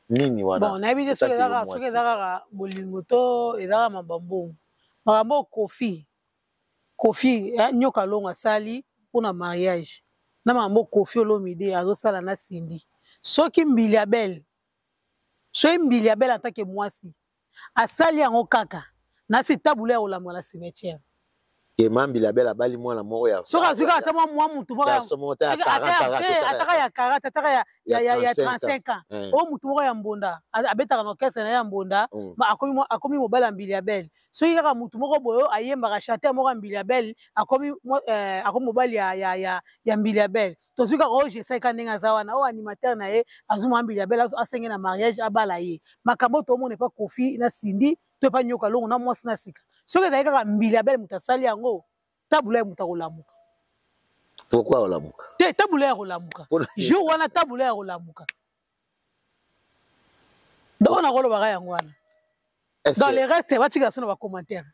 Nini wana. Bon, on a habité sur les dara bolingo to ezara mabambo. Mabambo Kofi nyoka longa sali pour un mariage. Na mambo Kofi Olomide azosala na Cindy. Soki Mbiliabel. So Mbiliabel en tant que mwasi. Asali yango kaka. Na si tabule olamu na cimetière. Et Mbiliabel abali mwana moko ya. Soka ata mwa mutu moko ya. Ataka ya 40, ataka ya 35 ans. O mutu moko ya mbonda. Abetaka na kese na ya mbonda. Akomi mobala Mbiliabel. So il y a mutu moko boyo ayemba chanter moko Mbiliabel akomi mobali ya Mbiliabel. To suka Roger sai kanenga zawana o animateur na ye azuma Mbiliabel asenge na mariage abala ye. Makambo to mo ne pas Kofi na Cindy to pas nyoka longo na mwasi na sika. So que d'ailleurs Mbiliabel mutasali yango tabula ya muta olamuka. Pourquoi olamuka? Te tabula ya olamuka. Jour wana tabula ya olamuka. Donc on a rolo baga yangwana. Dans les restes, va tiga sona ba commentaire.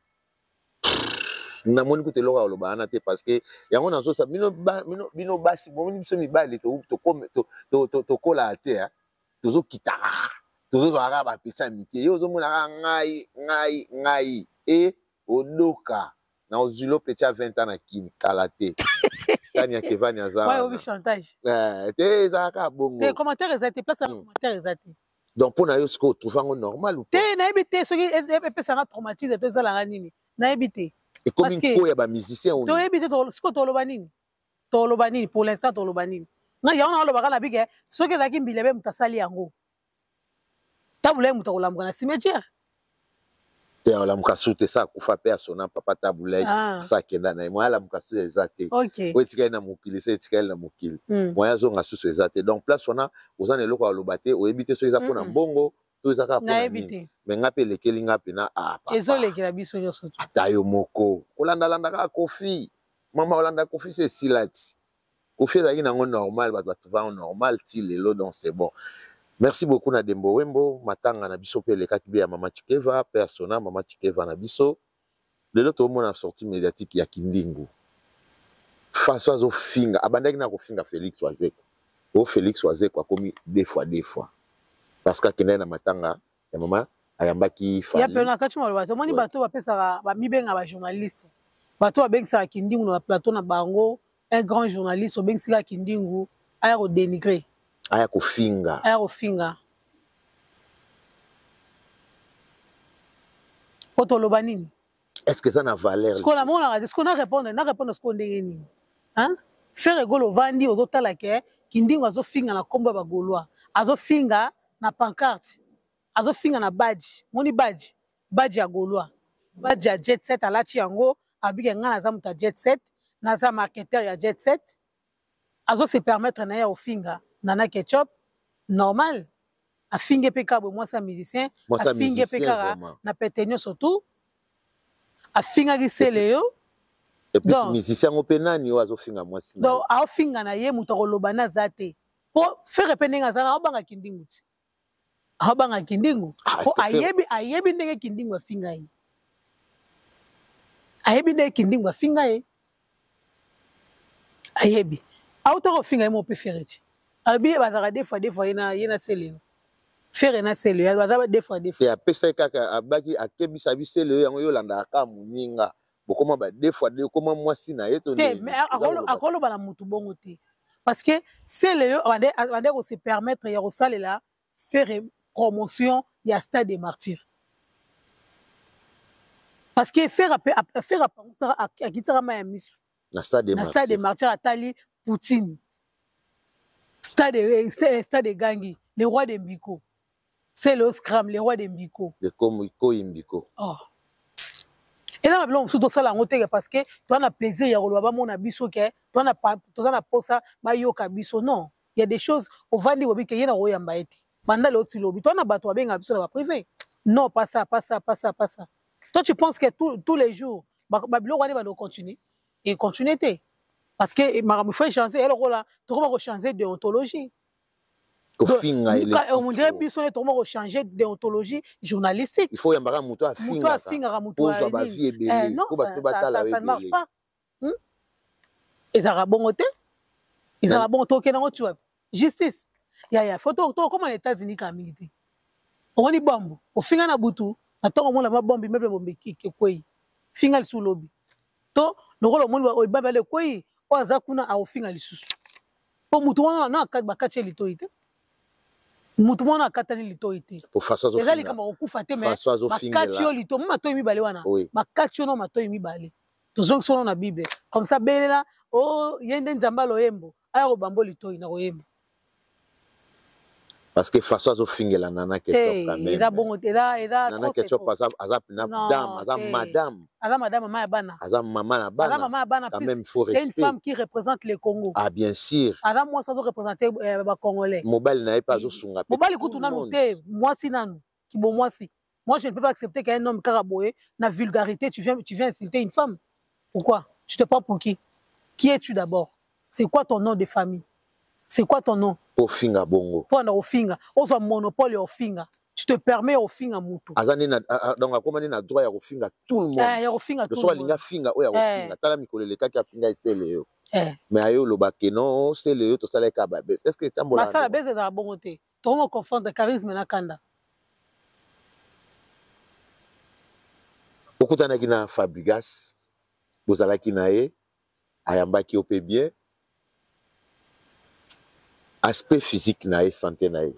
Na moni ko te loka oloba ana te parce que yango na zo sa bino basi bo biso mibali to kola te ha. Tozo kitara. Tozo baga ba pesa mike. Yo zo mona ngai et odoka. Na ozulo petit à 20 ans na kin kalate. Tania Kevani Azar. Ouais, au chantage. Te zaka bongo. Te commentaires exactés, place à commentaires exactés. Donc pour na yo sko trouver normal ou pas? Te na ebité ce qui est ça traumatisé to ça la nini. Na ebité. Et comme une ko ya ba musicien ou. To ebité to sko to lobanini. To lobanini pour l'instant to lobanini. Na ya on lobaka na bige ce que zaki mbilebe mutasali yango. Ta voulait mutakolamka na cimetière. La mukasute sa kufa persona papa tabulai sa kenda na moi la mukasute ezate OK otika na mukili se etika na mukili moi zo ngasusu ezate donc place ona ozana eloko ya lobate o ebite so eza pona mbongo to eza ka pona nini mais ngape lekeli ngape na papa ezo lekela biso nyoso atayo moko olanda ka kofi mama olanda kofi c'est silati kofi ezaki nango normal bato va normal ti lelo donc c'est bon. Merci beaucoup na Dembo Wembo matanga na biso pe le kakibe ya mama Chikeva persona mama Chikeva na biso lelo to mona sortie médiatique ya Kindingu face azo finga abandaki na ko finga Félix Wazeko o Félix Wazeko akomi deux fois parce que kenda na matanga ya mama ayambaki fali ya pe na kati mo bato moni bato ba pesa ba mibenga ba journaliste bato ba bengisa Kindingu na plateau na bango un grand journaliste o bengisa Kindingu aya ko dénigrer aya kufinga otoloba nini est-ce que ça na valeur ce qu'on a mona est-ce qu'on a répondre ce qu'on ndenge hein faire golo vandi ozotala ke Kindingu azofinga na kombo ba Gaulois azofinga na pancarte azofinga na badge moni badge ya Gaulois badge ya Jet Set alati yango abike ngana za muta Jet Set na za marketeur ya Jet Set azo se permettre na ya ofinga Nana Ketchup, normal. A finge peka bo moi sa musicien, a finge peka na petenyo surtout. A finga giseleo. Et puis musicien openani oazo finga moi si. Donc a finga na ye muto kolobana zate. Po faire penenga zana obanga Kindingu. Obanga Kindingu. Po ayebi ndenge Kindingu afinga yi. Ayebi ndenge Kindingu afinga yi. Ayebi. Auto ofinga yi mo préféré. Abi bazaka des fois yena sele faire na sele bazaba des fois ya pesa kaka abaki akebisa bisele yango yolanda ka muninga bokoma ba des fois koma mwasi na yeto mais akolo bana mutu bongo te parce que sele ande ko se permettre ya rosalela faire promotion ya Stade des Martyrs parce que faire akitara ma ya misu na Stade des Martyrs atali Poutine Stade de Gangi, le roi de Mbiko. C'est le scram, le roi de Mbiko. De Komiko Mbiko. Oh. Et là, on se doit ça la montée parce que tu as plaisir, il y a un mon abisso qui tu as pas posa, mayoka biso. Non, il y a des choses au vandi wabi qui y a un royaume baïti. Pendant l'autre lobby, tu as bateau bien abisso dans la privé. Non, pas ça. Toi, tu penses que tous les jours, Babylon va continuer et continuer. Parce que Maramou fait changer, elle a changer de déontologie. On dirait que on va changer de déontologie journalistique. Il faut y avoir un mouton à finir. Non, ça ne marche pas. Ils ont bon côté. Ils ont bon côté. Justice. Il y a photo comme les États-Unis qui ont milité. On dit bombe. Au final, on a boutou. Attends, on a ma bombe, même bombe qui est quoi? Final sous lobby. To, nous allons au baba le quoi? Oaza kuna aofinga lisusu. Po mutu wana na bakatche litoite. Mutu wana akatani litoite. Po façon zo. Ezali kama okufa te mais bakatche yo lito mama to mibale wana. Bakatche no mato mibale. Tozongi sono na Bible. Comme ça belela oh yende nzamba loyembo. Aya ko bambo litoi na koyembo. Parce que façon zo fingela Nana Ketchup quand même. Eda bongo eda Nana Ketchup azap na dame, azap madame. Azap madame mama ya bana. Azap maman na bana. Azap maman ya bana. Quand même faut respect. C'est une femme qui représente le Congo. Ah bien sûr. Azap moi ça doit représenter ba Congolais. Mobile na pas zo sunga. Mobile kutu na noté, moi si nanu, qui bon moi si. Moi je ne peux pas accepter qu'un homme karaboé na vulgarité tu viens insulter une femme. Pourquoi? Tu te prends pour qui? Qui es-tu d'abord? C'est quoi ton nom de famille? C'est quoi ton nom? Ofinga bongo. Pour un Ofinga. On a monopole Ofinga. Tu te permets Ofinga Moutou. Donc, à comment on a droit à Ofinga tout le monde? Ofinga tout le monde. Le finga, oui, Ofinga. T'as la micro, les cas qui a finga, c'est Léo. Mais ayo le baké non, c'est Léo, tout ça les cas. Est-ce que tu as un bon? Ça la baisse est la bonne côté. Tout le monde confond de charisme et kanda. Beaucoup d'années qui na Fabrigas, vous allez qui naé, ayamba qui opé bien. Aspect physique naé, santé naé.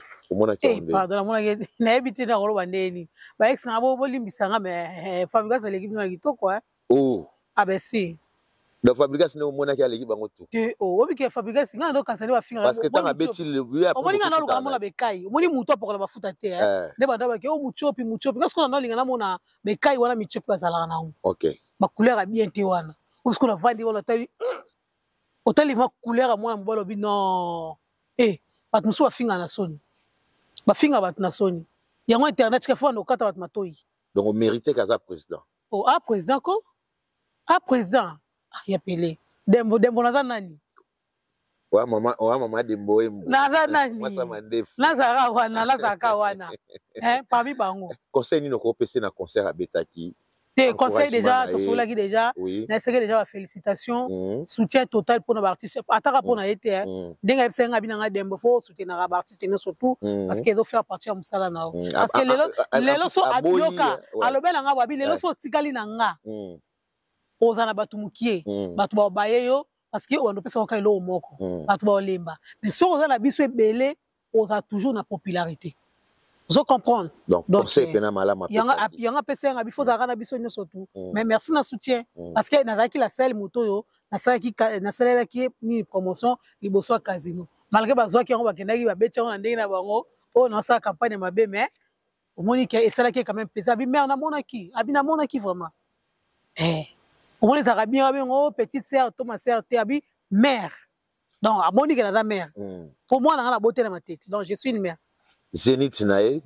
Pardon, na habité na rolo bandeni. Ba ex na bo limbisanga mais Fabrigas l'équipe na gito quoi. Oh. Ah ben si. Donc Fabrigas ne mona ki l'équipe bango tout. Oh, obi ke Fabrigas nga ndo kanzali ba finga. Parce que tant abeti le lui a. Omoni nga na luka mona bekai. Omoni muto apokola ba futa te ne banda ba ke o muchopi parce qu'on a linga na mona bekai wana michopi bazala na ngo. OK. Ba couleur a bien te wana. Parce qu'on a vandi wala tali. Otali ma couleur a moi mbolo bi non. Bat muso ba finga na soni. Ba finga bat na soni. Yango internet ke fo na okata bat matoi. Donc on méritait kaza président. Oh, président ko? Président. Il y a Pelé. Dembo naza nani? Wa mama Dembo embo. Naza nani? Mwasa mandefu. Nazara wana. Parmi bango. Conseil nino ko pese na concert à Betaki. Te conseil déjà, to sola ki déjà. Oui. Na seke déjà félicitations. Soutien total pour nos artistes. Ataka pour na été denga esenga binanga Dembo fo soutenir les artistes ne surtout parce qu'ils doivent faire partie de musala na. Parce que lelo so abioka, alobela nga wabi lelo so tikali na nga. Ozana batu mukie batu ba baye yo parce que on pesa ka ilo moko batu ba olemba mais so ozana biso ebele oza toujours na popularité vous comprendre donc conseil pena malama yanga pesa nga bifo za kana biso nyoso tout mais merci na soutien parce que nazaki la seule moto yo na salela ki ni promotion liboso casino malgré bazwa ki yango bakendaki ba beti yango na ndenge na bango o na sa campagne mabe mais au monique et ça là qui quand même plaisir abi mère na monaki abi na monaki vraiment on les Arabiens ont petite sœur, Thomas sœur, Théabi, mère. Donc, à Monique, elle a la mère. Pour moi, elle a la beauté dans ma tête. Donc, je suis une mère. Zénith Nae.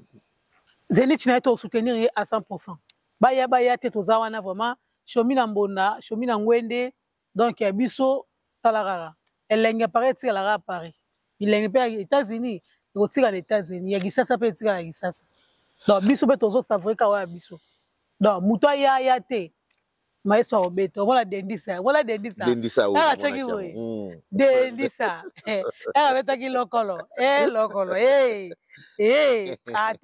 Zénith Nae, tu soutenir à 100%. Baya, tête aux awana, vraiment. Chomina Mbonda, Chomina Ngwende. Donc, il y a Bisso, Talarara. Elle l'a apparaît, elle l'a apparaît. Il l'a apparaît aux États-Unis. Il retire aux États-Unis. Il y a Gissasa, peut tirer à Gissasa. Donc, Bisso, peut aux autres, ça vrai qu'à Bisso. Donc, Moutoua, ya te. Maestro Roberto, voilà Dendisa. Dendisa. Dendisa. Avec lokolo. Lokolo. T'es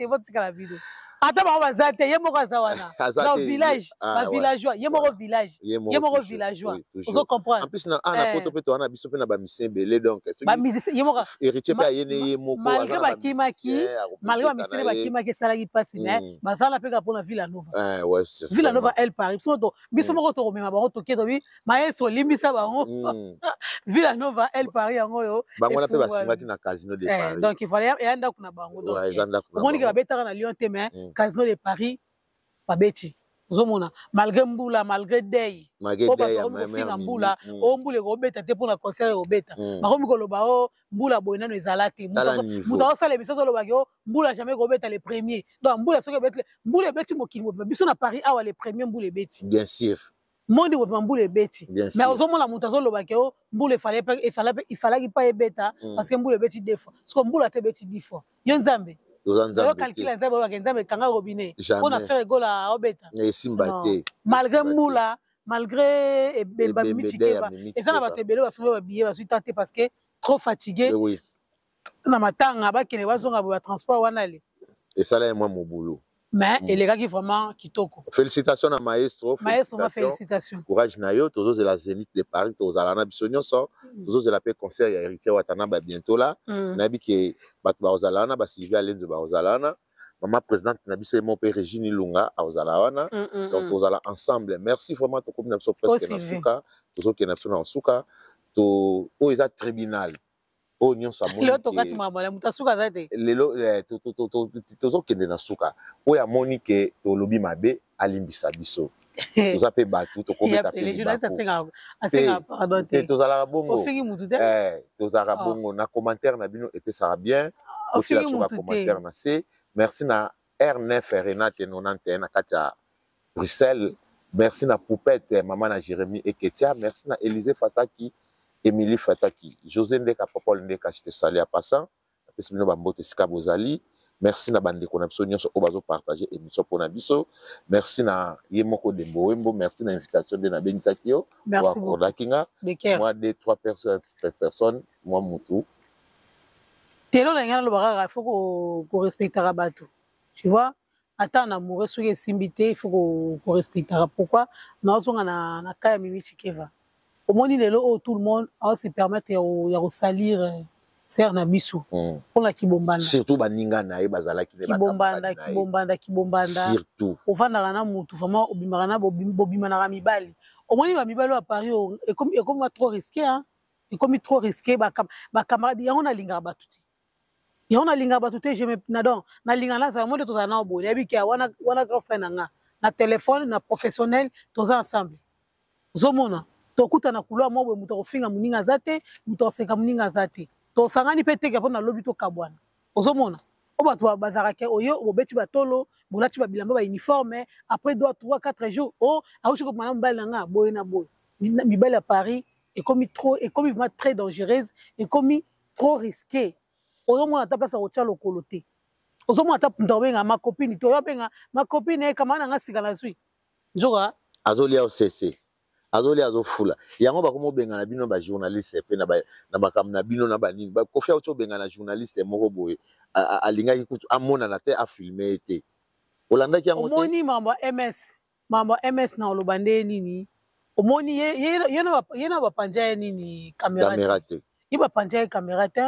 bon petit la vidéo. Attends, on va zate, yemoko zawana. Dans village, villageois, yemoko village. Yemoko villageois. Vous comprenez? En plus na poto peto na biso pe na ba mission belé donc. Ba mission yemoko héritier pa yene yemoko. Malgré ba kimaki ba kimaki salaki passe mais bazala pe ka pona Villanova. Ouais, c'est Villanova elle Paris. Biso moko to remema ba to keto bi maestro limbisa bango. Villanova elle Paris yango yo. Bango na pe ba simaki na casino de Paris. Donc il fallait yanda kuna bango donc. Omoni ka betaka na Lyon te mais Casino de Paris, pas bêti. Malgré Mboula, malgré Day, Mboula, Mboula Robeta, pour la concert Robeta. Maromi Kolobao, Mboula Boinano et Zalati. Mouta Sale, Mboula jamais Robeta les premiers. Donc Mboula Mboula Betty Mokimo, Bisson à Paris, ah les premiers Mboula Betty. Bien sûr. Monde de Mboula Betty. Mais aux hommes la Moutazo Lobakeo, Mboula il fallait pas bêta parce que Mboula Betty des fois. Parce que Mboula te Betty 10 fois. Yonzambe. Malgré Moula, malgré et ça n'a pas été parce que trop fatigué. Et ça là moi mon boulot. Mais il est vraiment kitoko. Félicitations à Maestro. Félicitations. Courage Nayo, tous de la Zénith de Paris, tous à la Bissonio sort, tous de la paix concert, il y a héritier Watana bientôt là. Nabi qui Batba Ozalana, Sylvia Alain de Ozalana. Maman présidente Nabiso et mon père Régine Lunga à Ozalawana. Donc tous allons ensemble. Merci vraiment pour comme nous presque dans Souka, tous qui nous en Souka, tous aux tribunal. Oh nyon sa moni lelo tozo kende na suka o ya moni ke to lobi mabe alimbisa biso toza pe batu to kobeta pe tozala bongo tozala bongo na commentaire na bino epesaka bien otila suka commentaire na se merci na R9 Renate 91 na kati ya Bruxelles Merci na Poupette, maman na Jérémy Eketia. Merci na Élisée Fataki, Émilie Fataki. José Ndeka, Papa Ndeka, je te salue à passant. Merci na bande connexion nyonso obazo partager émission pour Nabiso. Merci na Yemoko Dembo Wembo. Merci na invitation de na Benisakio. Merci beaucoup. Moi, 2-3 personnes, moi, Moutou. Telo na ngana lobara, il faut qu'on respecte Rabato. Tu vois? Attends, on a mouru sur les simbité, il faut qu'on respecte. Pourquoi? Nous sommes na kaya mimi chikeva. Au moins, il est là où tout le monde se permettre de salir ser na biso. On a kibombanda. Surtout baninga na bazala ki kibombanda. Surtout. Au fond na mutu vraiment obimarana bobimana mibali. Au moins ba mibali à Paris et comme trop risqué hein. Et comme trop risqué ba camarade ya on a linga batuti. Ya on a linga batuti je me nadon na linga na za monde tozana na bo. Yabi ki wana girlfriend nga na téléphone na professionnel toza ensemble. Zomona tokuta na kulwa mo mutu kofinga muninga zate mutu oseka muninga zate. To sangani pete ke pona lobi to kabwana. Ozomona. Oba to bazarake oyo obeti batolo, bolati ba bilamba ba uniforme après 3-4 jours. Oh, aouchi ko mana mbala nga boy na boy. Mibale à Paris est comme vraiment très dangereuse et comme trop risqué. Ozomona ta place au tchalo koloté. Ozomona ta ndobenga ma copine to yobenga ma copine kamana nga sikala sui. Njoka azolia OCC. Azoli azofula yango bakomo benga na bino ba journaliste pe na bakam na bino na banini ba kofia oto benga na journaliste moko boye alinga kikutu amona na te a filmer te olanda ki yango te omoni mambo MS na olobande nini omoni yena ba panja nini caméra te iba panja caméra te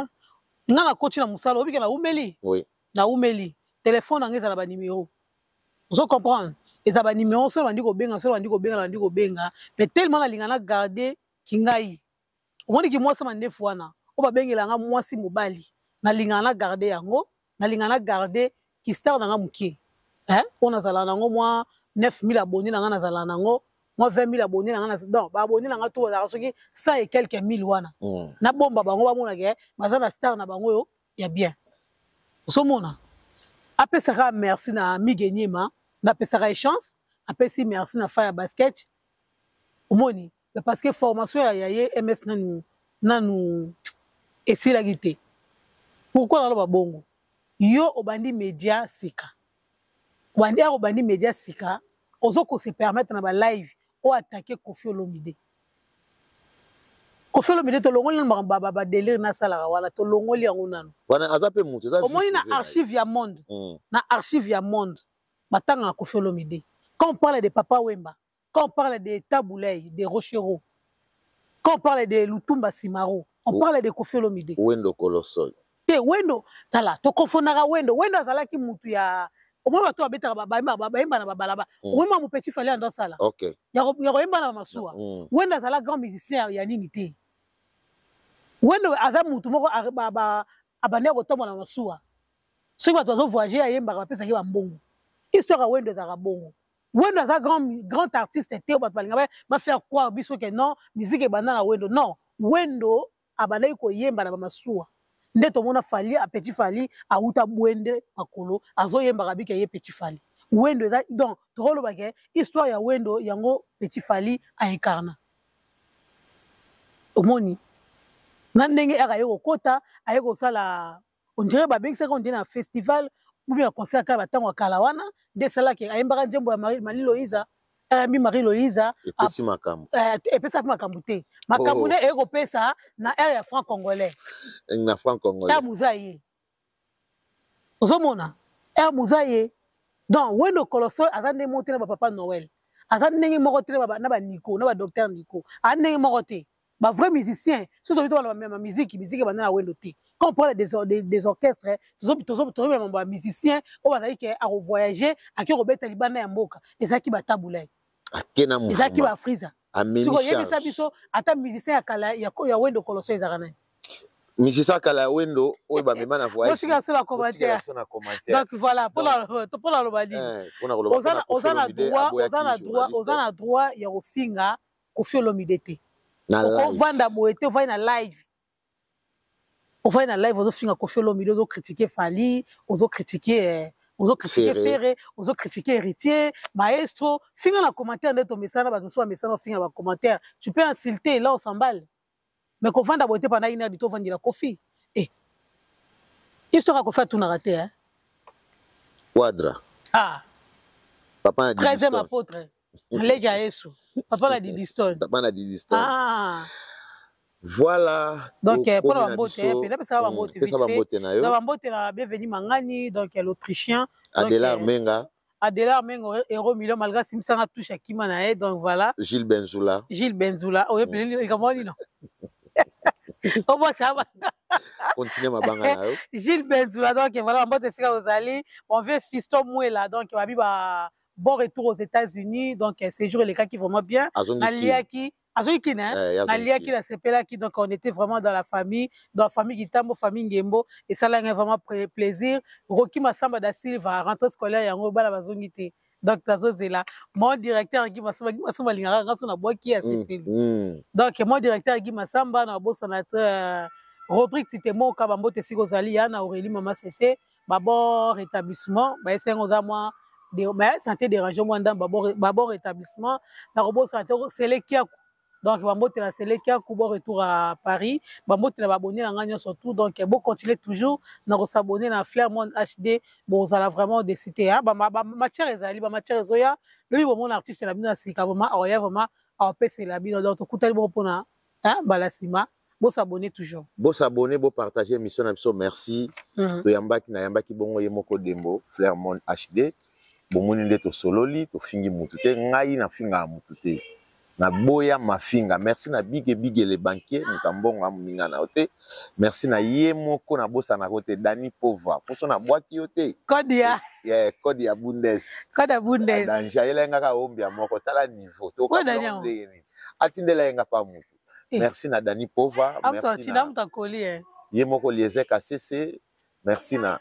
ngana coach na musala obika na umeli oui na umeli téléphone ngeza na ba numéro vous comprenez. Et ça va numéro sur l'andigo benga, mais tellement la lingana garder kingai. On dit que moi ça m'a neuf fois na. On va benga la moi si mobali. Na lingana garder yango, na lingana garder qui star na muki. Hein? On a zala nango moi 9000 abonnés na zala nango, moi 20000 abonnés na donc ba abonnés na to za soki 100 et quelques mille wana. Na bomba bango ba mona ke, bazana star na bango yo, ya bien. So mona. Après ça merci na Migenyema. Na pesara chance après si merci na fire basket omoni parce que formation ya MS nanu esila gité pourquoi na loba bongo yo obandi média sika obandi média sika ozoko se permettre na ba live o attaquer Koffi Olomide to longoli na ba délire na sala wala to longoli yango nanu wana azape mutu za omoni na archive ya monde na archive ya monde. Quand on parle de Papa Wemba, quand on parle de Taboulay, de Rochero, quand on parle de Lutumba Simaro, on parle de Koffi Olomide. Wendo Colossal. Te Wendo, tala, to confondara Wendo. Wendo azalaki mutu ya. Au moins, tu as bêta baimba na babalaba. Au moins, mon petit fallait dans ça là. Ok. Yaro yemba na masua. Wendo azala grand musicien ya nini te. Wendo azam mutu moko abane kotomba na masua. Ceux qui vont voyager à yemba ba pesa ki ba mbongo. Histoire à Wendo za bongo. Wendo za grand artiste était va faire croire biso que non, musique banana Wendo non. Wendo abandai ko yemba na masua. Ndeto mona fali a petit fali a uta bwende makolo azo yemba kabika ye petit fali. Wendo za donc tolo bake histoire ya Wendo yango petit fali a incarna. Omoni nandenge aka yeko kota ayeko sala on dirait ba bengisa qu'on dit na festival ou bien concert ka batango kalawana de sala ke ayembaka njembo ya Marie Loïsa Marie Loïsa epesi makambo epesa makambo te makambo ne eko pesa na air ya franc congolais na franc congolais ya muzaye ozomona air muzaye donc Wendo Colossal azande monter na papa Noël azande ndenge moko te na ba Nico na ba docteur Nico andenge moko te ba vrai musicien surtout to ba musique bana na Wendo te. Quand on parle des orchestres, les musiciens, on va dire qu'ils ont voyagé, à qui Robert Talibana et Mboka, et ça qui va tabouler. Et ça qui va friser. Si vous voyez ça, attends, musicien, il y a Wendo Colossal. Musicien à Wendo, on va même en voyager. Donc voilà, pour la Lobali. On a droit, il y a au finga, Koffi Olomide. On va dans live. On va dans live, on va critiquer Fali, on va critiquer ozo critiquer Ferré, ozo critiquer Héritier, Maestro, finga na commentaire de ton message, ba so message finga ba commentaire. Tu peux insulter là on s'emballe. Mais qu'on vende beauté pendant une heure du temps vendre la coffee. Eh. Histoire qu'on fait tout raté hein. Quadra. Ah. Papa a dit 13e apôtre. Allez à Yesu. Papa a dit Diston. Papa a dit Diston. Ah. Voilà. Donc pour la beauté, peut-être ça va beauté vite fait. Ça va beauté la bienvenue Mangani donc l'Autrichien. Adela Menga. Adela Menga héros million malgré Simsanga touche à Kimanae donc voilà. Gilles Benzoula. Gilles Benzoula. Oh il comment dit non. Comment ça va? Continuez ma banga là. Gilles Benzoula donc voilà on va essayer aux alliés. On veut Fiston Mouela donc il va vivre bon retour aux États-Unis donc séjour les cas qui vraiment bien. Aliaki Azoiki né Aliaki la CPLA qui donc on était vraiment dans la famille Gitambo famille Ngembo et ça là vraiment plaisir. Rocky Massamba da Silva rentrée scolaire yango bala bazongité. Donc là mon directeur Guy Massamba lingara ngaso na boki à CPLA. Donc mon directeur Guy Massamba na bo sénateur Rodrigue Titemo Kabambo Tesiko Zali na Aurélie Mama CC babord établissement ba essayer moi mais santé dérangeant moi dans babord rétablissement la robot santé Selekia donc bambote la Selekia kubo retour à Paris bambote la abonné na nganya surtout donc bon continuer toujours na s'abonner na Flairmont HD bon ça vraiment des cités hein ba matière ezali ba matière zoya lui bon mon artiste la bina sika vraiment oya vraiment a pèse la bina donc kutali bon pona hein balasima bon s'abonner toujours bon s'abonner bon partager émission na biso merci to yambaki na yambaki bongo yemoko dembo Flairmont HD bomoni nde to sololi to fingi mutu te ngai na finga mutu te na boya mafinga merci na bige les banquiers mutambongo amuninga na ote merci na yemoko na bosa na kote Dani Pova poso na bwaki yote Kodia kodi ya Bundes danger elenga ka ombia moko tala niveau to ko ndeni atindela yenga pa mutu merci na Dani Pova merci na yemoko lieze KCC merci na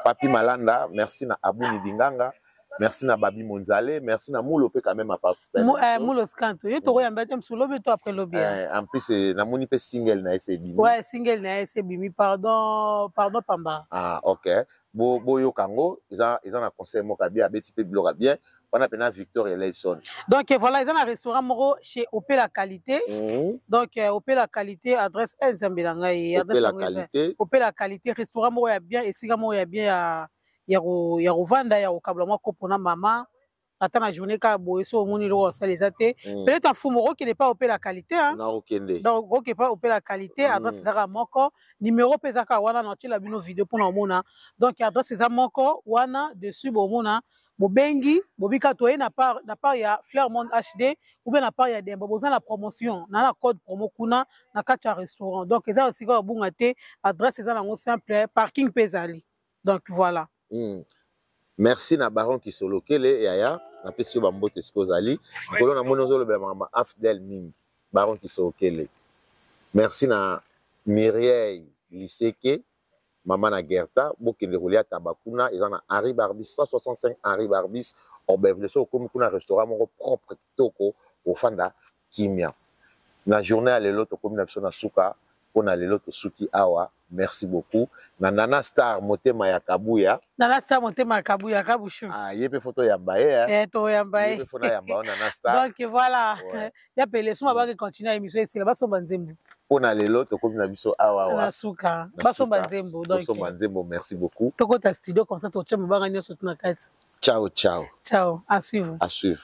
Papi Malanda merci na Abuni Dinganga merci na Babi Monzale, merci na Moulo quand même à participer. Moulo Scanto, yo to yamba tem sous lobby to après lobby. En plus na moni pe single na SBimi. Ouais, single na SBimi, pardon Pamba. Ah OK. Bo yo kango, ils ont un conseil mo kabia beti pe bloga bien. On a pena Victor et Leison. Donc voilà, ils ont un restaurant moro chez OP La Qualité. Donc OP La Qualité adresse Nzambelanga et adresse La Qualité. OP La Qualité restaurant moro ya bien et siga moro ya bien à ya rovanda ya okabla mwa kopona mama ata na journée ka boyeso omoni lo ça les até peut-être un fumoro qui n'est pas opé la qualité hein donc OK pas opé la qualité adresse zaka moko numéro pesaka wana na tila bino vidéo pour na mona donc adresse za moko wana dessus bo mona bobengi bobika to na part ya Flairmont HD ou bien na part ya Demba bozana la promotion na code promo kuna na kacha restaurant donc eza aussi ko bunga te adresse za na simple parking pesali donc voilà. Merci na baron qui solo kele yaya na pesi bambote skozali kolo na mono zolo be mama afdel mingi baron qui solo kele merci na Mireille Liseke maman na Gerta bokende rolia tabakuna ils en a Henri Barbis 165 Henri Barbis au Beverly so comme kuna restaurant mon propre kitoko au fanda kimia na journée à l'autre comme na na suka on a l'autre suki awa. Merci beaucoup. Nana Star Motema ya Kabuya. Nana Star Motema ya Kabuya Kabushu. Ah, yepe photo yambaye. To yambaye. Yepe photo yambaye Nana Star. Donc voilà. Ya pele suma ba continuer émission ici là baso banzembo. On a lelo to comme na biso awa wa. Na suka. Baso banzembo donc. Baso banzembo, merci beaucoup. Toko ta studio comme ça to chama ba ganyo sotu na kati. Ciao ciao. Ciao, à suivre. À suivre.